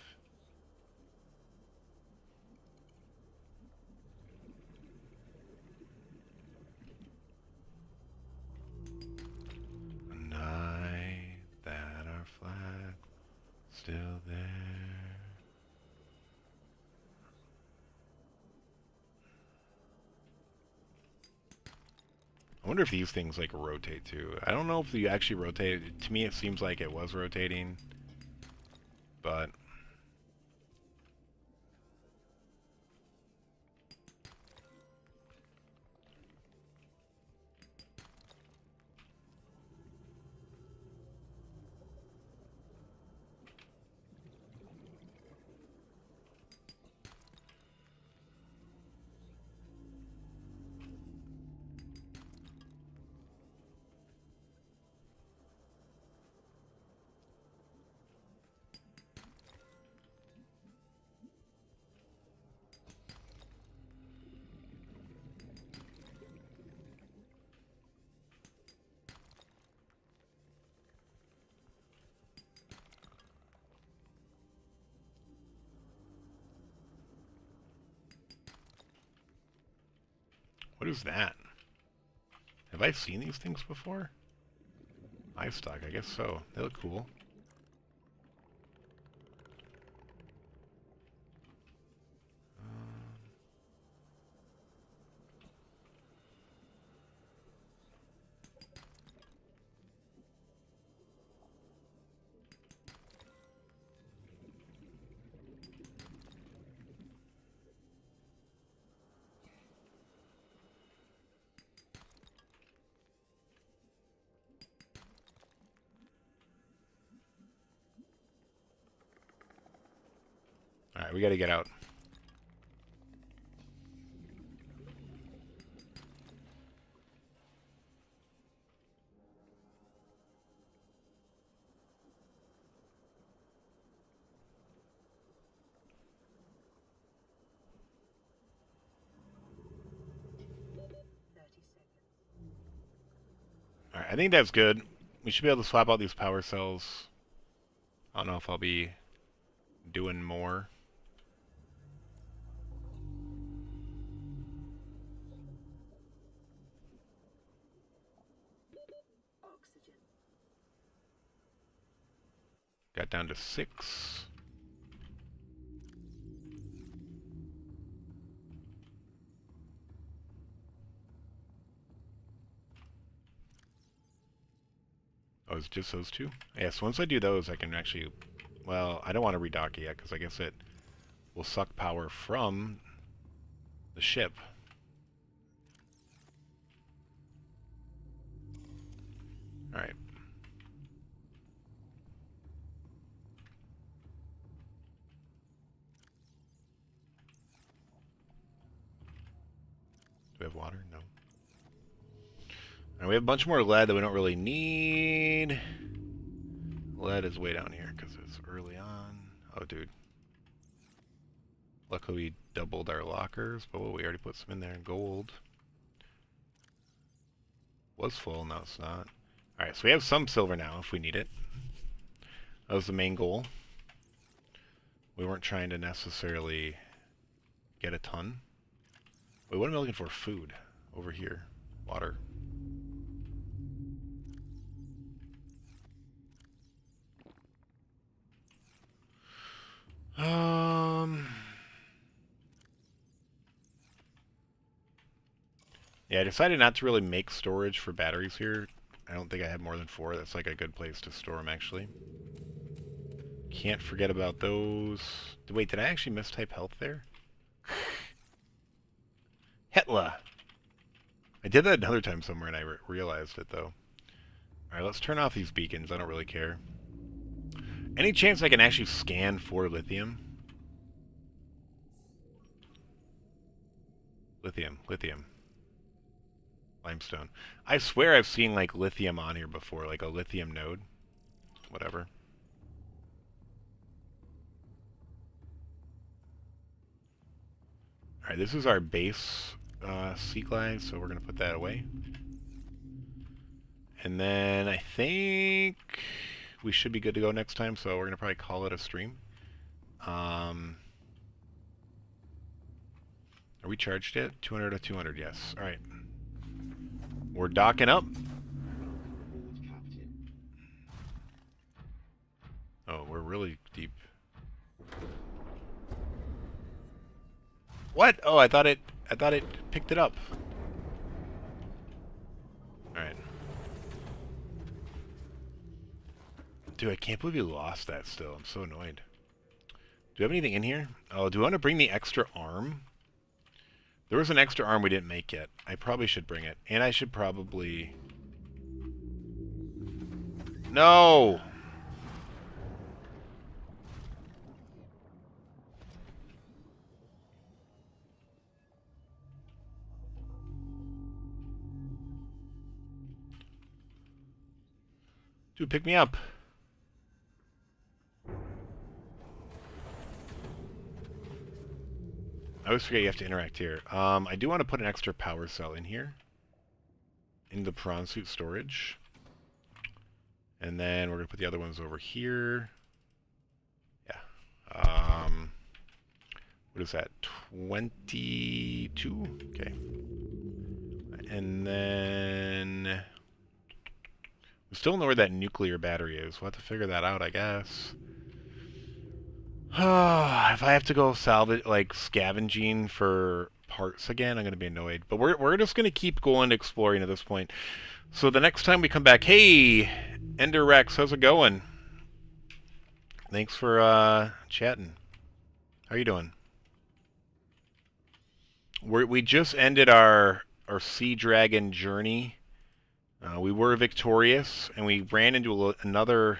A night that our flag still there. I wonder if these things, like, rotate, too. I don't know if they actually rotate. To me, it seems like it was rotating. But... What is that? Have I seen these things before? Livestock, I guess so. They look cool. Alright, we gotta get out. Alright, I think that's good. We should be able to swap out these power cells. I don't know if I'll be doing more. Got down to 6. Oh, it's just those two? Yeah, so once I do those, I can actually... Well, I don't want to redock it yet, because I guess it will suck power from the ship. Alright. Do we have water? No. Alright, we have a bunch more lead that we don't really need. Lead is way down here because it's early on. Oh, dude. Luckily we doubled our lockers, but we already put some in there. Gold. Was full, now it's not. Alright, so we have some silver now if we need it. That was the main goal. We weren't trying to necessarily get a ton. Wait, what am I looking for? Food. Over here. Water. Yeah, I decided not to really make storage for batteries here. I don't think I have more than 4. That's like a good place to store them, actually. Can't forget about those. Wait, did I actually mistype health there? Hetla! I did that another time somewhere and I realized it, though. Alright, let's turn off these beacons. I don't really care. Any chance I can actually scan for lithium? Lithium. Limestone. I swear I've seen, like, lithium on here before, like a lithium node. Whatever. Alright, this is our base sea glide, so we're going to put that away. And then I think we should be good to go next time, so we're going to probably call it a stream. Are we charged yet? 200 to 200, yes. Alright. We're docking up. Oh, we're really deep. What? Oh, I thought it picked it up. Alright. Dude, I can't believe you lost that still. I'm so annoyed. Do we have anything in here? Oh, do we want to bring the extra arm? There was an extra arm we didn't make yet. I probably should bring it. And I should probably... No! Dude, pick me up. I always forget you have to interact here. I do want to put an extra power cell in here. In the prawn suit storage. And then we're going to put the other ones over here. Yeah. What is that? 22? Okay. And then we still don't know where that nuclear battery is. We'll have to figure that out, I guess. If I have to go salvage, like scavenging for parts again, I'm gonna be annoyed. But we're just gonna keep going exploring at this point. So the next time we come back, hey, Ender Rex, how's it going? Thanks for chatting. How are you doing? We just ended our Sea Dragon journey. We were victorious, and we ran into another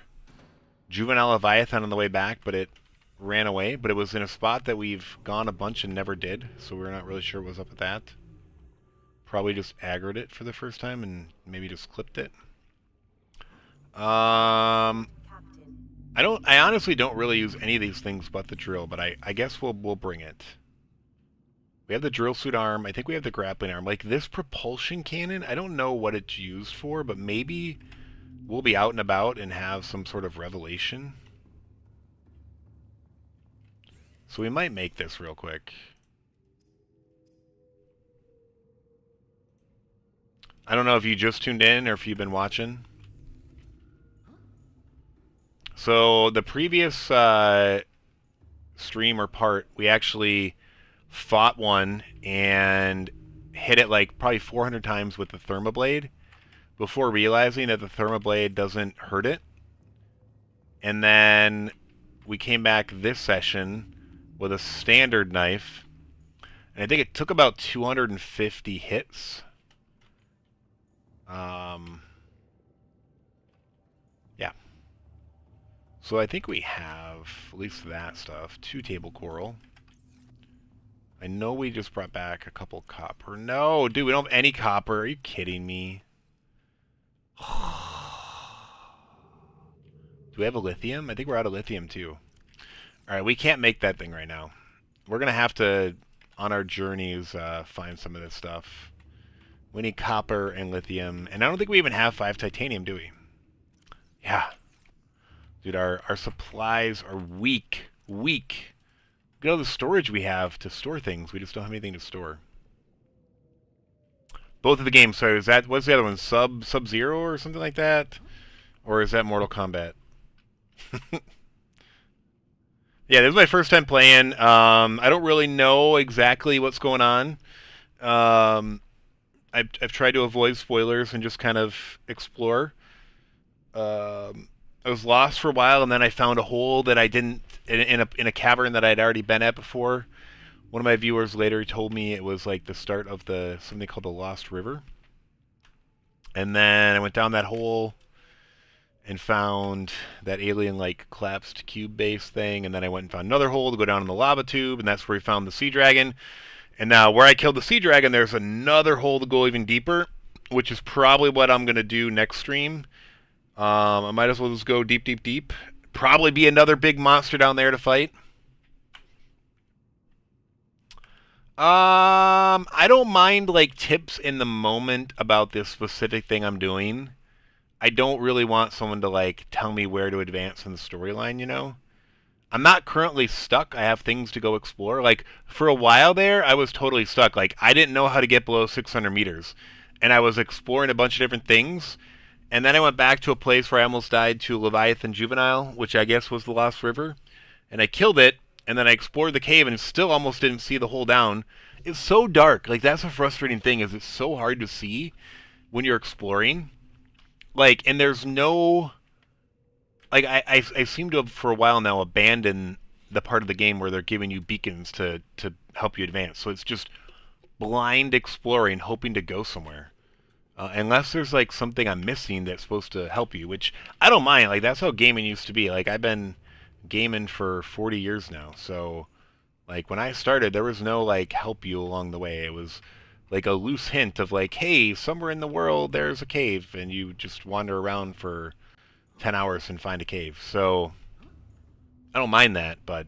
juvenile Leviathan on the way back, but it ran away. But it was in a spot that we've gone a bunch and never did, so we're not really sure what was up with that. Probably just aggroed it for the first time and maybe just clipped it. I honestly don't really use any of these things but the drill, but I guess we'll bring it. We have the drill suit arm. I think we have the grappling arm. Like this propulsion cannon, I don't know what it's used for, but maybe we'll be out and about and have some sort of revelation. So we might make this real quick. I don't know if you just tuned in or if you've been watching. So the previous stream or part, we actually fought one and hit it like probably 400 times with the Thermablade before realizing that the Thermablade doesn't hurt it. And then we came back this session with a standard knife, and I think it took about 250 hits. Yeah. So I think we have at least that stuff. 2 table coral. I know we just brought back a couple copper. No, dude, we don't have any copper. Are you kidding me? Do we have a lithium? I think we're out of lithium, too. Alright, we can't make that thing right now. We're going to have to, on our journeys, find some of this stuff. We need copper and lithium. And I don't think we even have 5 titanium, do we? Yeah. Dude, our supplies are weak. Weak. Look at all the storage we have to store things. We just don't have anything to store. Both of the games, sorry, what's the other one? Sub-Zero or something like that? Or is that Mortal Kombat? Yeah, this is my first time playing. I don't really know exactly what's going on. I've tried to avoid spoilers and just kind of explore. I was lost for a while, and then I found a hole that I didn't in a cavern that I'd already been at before. One of my viewers later told me it was like the start of something called the Lost River. And then I went down that hole and found that alien-like collapsed cube-based thing, and then I went and found another hole to go down in the lava tube, and that's where we found the Sea Dragon. And now, where I killed the Sea Dragon, there's another hole to go even deeper, which is probably what I'm going to do next stream. I might as well just go deep, deep, deep. Probably be another big monster down there to fight. I don't mind, like, tips in the moment about this specific thing I'm doing. I don't really want someone to, like, tell me where to advance in the storyline, you know? I'm not currently stuck. I have things to go explore. Like, for a while there, I was totally stuck. Like, I didn't know how to get below 600 meters. And I was exploring a bunch of different things. And then I went back to a place where I almost died to a Leviathan juvenile, which I guess was the Lost River. And I killed it, and then I explored the cave and still almost didn't see the hole down. It's so dark. Like, that's a frustrating thing, is it's so hard to see when you're exploring. Like, and there's no... Like, I seem to have, for a while now, abandoned the part of the game where they're giving you beacons to help you advance. So it's just blind exploring, hoping to go somewhere. Unless there's, like, something I'm missing that's supposed to help you, which I don't mind. Like, that's how gaming used to be. Like, I've been gaming for 40 years now. So, like, when I started, there was no, like, help you along the way. It was like a loose hint of, like, hey, somewhere in the world there's a cave, and you just wander around for 10 hours and find a cave. So I don't mind that, but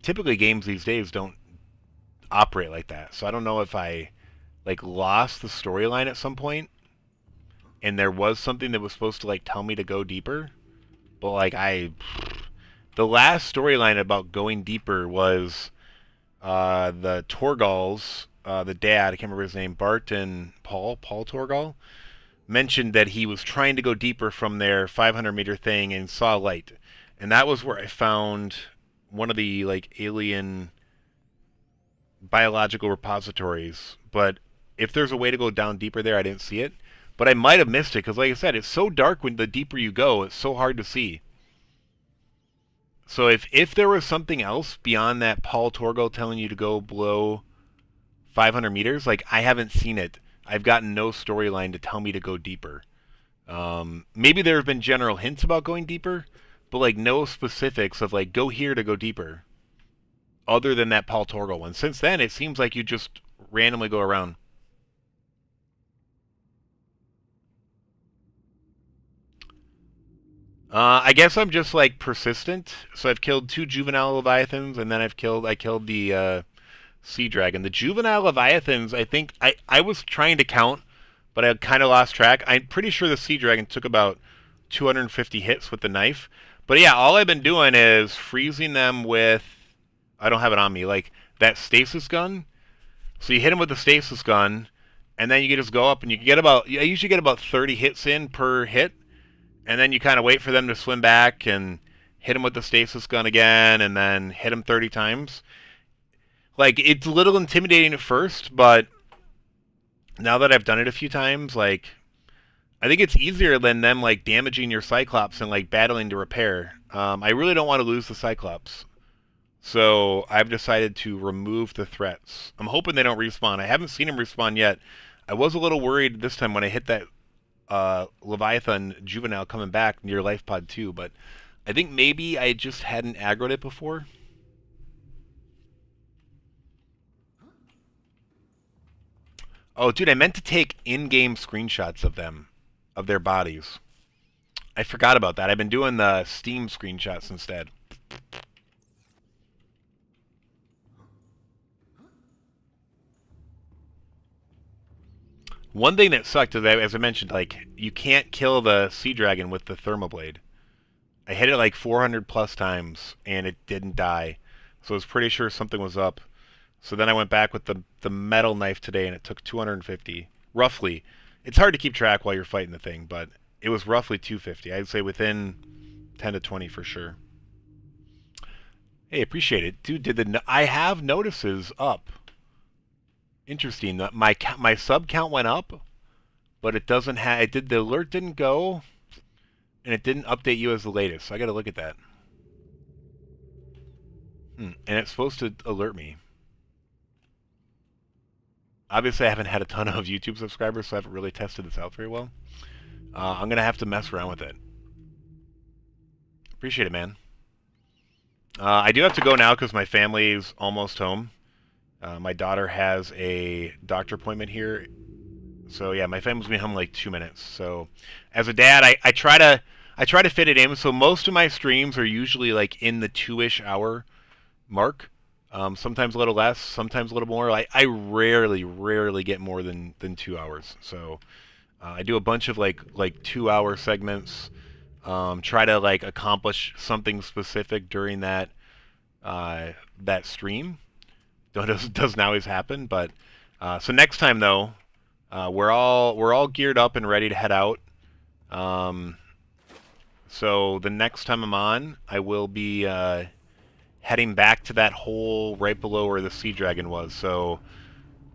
typically games these days don't operate like that. So I don't know if I, like, lost the storyline at some point and there was something that was supposed to, like, tell me to go deeper, but, like, the last storyline about going deeper was the Torgals the dad, I can't remember his name, Bart and Paul Torgal, mentioned that he was trying to go deeper from their 500-meter thing and saw light. And that was where I found one of the like alien biological repositories. But if there's a way to go down deeper there, I didn't see it. But I might have missed it because, like I said, it's so dark when the deeper you go, it's so hard to see. So if there was something else beyond that Paul Torgo telling you to go below 500 meters, like I haven't seen it. I've gotten no storyline to tell me to go deeper. Maybe there have been general hints about going deeper, but like no specifics of like go here to go deeper. Other than that Paul Torgo one. Since then, it seems like you just randomly go around. I guess I'm just like persistent. So I've killed 2 juvenile leviathans, and then I killed the sea dragon. The juvenile leviathans, I think I was trying to count, but I kind of lost track. I'm pretty sure the sea dragon took about 250 hits with the knife. But yeah, all I've been doing is freezing them with. I don't have it on me, like that stasis gun. So you hit them with the stasis gun, and then you can just go up and you can get about. I usually get about 30 hits in per hit. And then you kind of wait for them to swim back and hit them with the stasis gun again, and then hit them 30 times. Like, it's a little intimidating at first, but now that I've done it a few times, like, I think it's easier than them, like, damaging your Cyclops and, like, battling to repair. I really don't want to lose the Cyclops. So I've decided to remove the threats. I'm hoping they don't respawn. I haven't seen them respawn yet. I was a little worried this time when I hit that Leviathan juvenile coming back near Life Pod 2, but I think maybe I just hadn't aggroed it before. Oh, dude, I meant to take in-game screenshots of them, of their bodies. I forgot about that. I've been doing the Steam screenshots instead. One thing that sucked is, as I mentioned, like, you can't kill the Sea Dragon with the Thermablade. I hit it like 400 plus times, and it didn't die. So I was pretty sure something was up. So then I went back with the metal knife today, and it took 250. Roughly. It's hard to keep track while you're fighting the thing, but it was roughly 250. I'd say within 10 to 20 for sure. Hey, appreciate it. Dude, I have notices up. Interesting. My sub count went up, but it doesn't have. The alert didn't go, and it didn't update you as the latest. So I got to look at that. And it's supposed to alert me. Obviously, I haven't had a ton of YouTube subscribers, so I haven't really tested this out very well. I'm gonna have to mess around with it. Appreciate it, man. I do have to go now because my family's almost home. My daughter has a doctor appointment here. So yeah, my family's been home in like 2 minutes. So as a dad, I try to fit it in. So most of my streams are usually like in the 2-ish hour mark. Sometimes a little less, sometimes a little more. I rarely get more than 2 hours. So I do a bunch of like 2-hour segments. Try to like accomplish something specific during that stream. Doesn't always happen, but so next time though, we're all geared up and ready to head out. So the next time I'm on, I will be heading back to that hole right below where the Sea Dragon was. So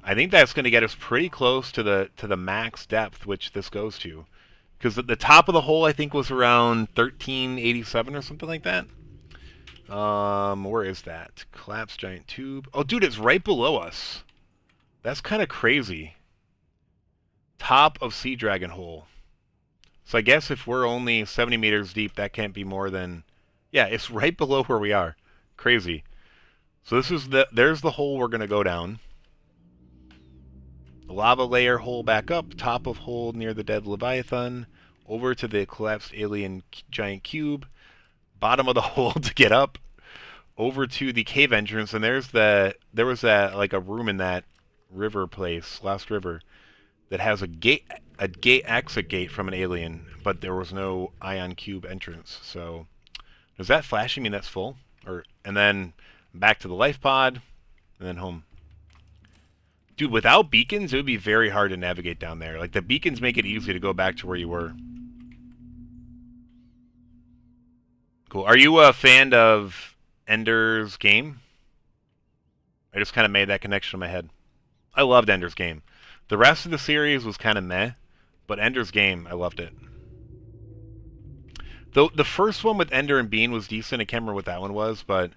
I think that's going to get us pretty close to the max depth which this goes to, because the top of the hole I think was around 1387 or something like that. Where is that? Collapsed giant tube. Oh, dude, it's right below us. That's kind of crazy. Top of Sea Dragon hole. So I guess if we're only 70 meters deep, that can't be more than... Yeah, it's right below where we are. Crazy. So this is there's the hole we're going to go down. The lava layer hole back up. Top of hole near the dead Leviathan. Over to the collapsed alien giant cube. Bottom of the hole to get up. Over to the cave entrance, and there was like a room in that river place, Lost River, that has a exit gate from an alien, but there was no ion cube entrance. So does that flashing mean that's full? And then back to the life pod, and then home. Dude, without beacons, it would be very hard to navigate down there. Like, the beacons make it easy to go back to where you were. Cool. Are you a fan of Ender's Game? I just kind of made that connection in my head. I loved Ender's Game. The rest of the series was kind of meh, but Ender's Game, I loved it. The first one with Ender and Bean was decent. I can't remember what that one was, but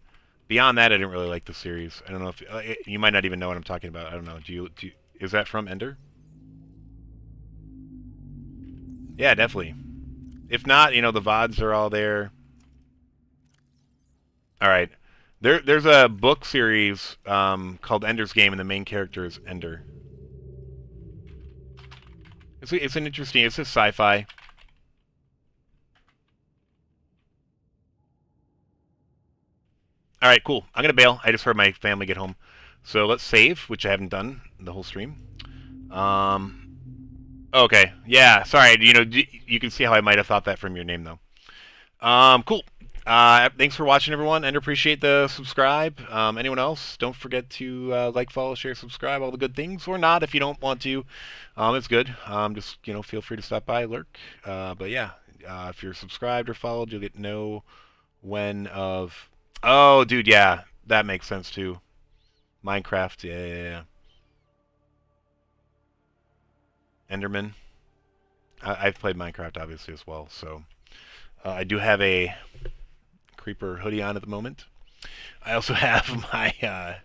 beyond that, I didn't really like the series. I don't know if you might not even know what I'm talking about. I don't know. Is that from Ender? Yeah, definitely. If not, the VODs are all there. All right. There's a book series called Ender's Game, and the main character is Ender. It's an interesting. It's just sci-fi. All right, cool. I'm gonna bail. I just heard my family get home, so let's save, which I haven't done the whole stream. Um, okay, yeah. Sorry, you can see how I might have thought that from your name, though. Cool. Thanks for watching, everyone, and appreciate the subscribe. Anyone else? Don't forget to like, follow, share, subscribe, all the good things, or not if you don't want to. It's good. Just feel free to stop by, lurk. But yeah, if you're subscribed or followed, you'll get know when of. Oh, dude, yeah, that makes sense too. Minecraft, yeah. Enderman. I've played Minecraft obviously as well, so I do have a creeper hoodie on at the moment. I also have my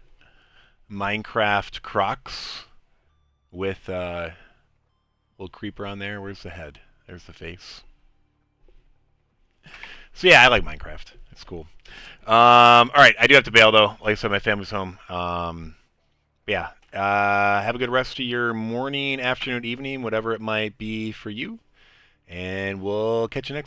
Minecraft Crocs with little creeper on there. Where's the head? There's the face. So yeah, I like Minecraft. It's cool. All right, I do have to bail though. Like I said, my family's home. Yeah. Have a good rest of your morning, afternoon, evening, whatever it might be for you. And we'll catch you next.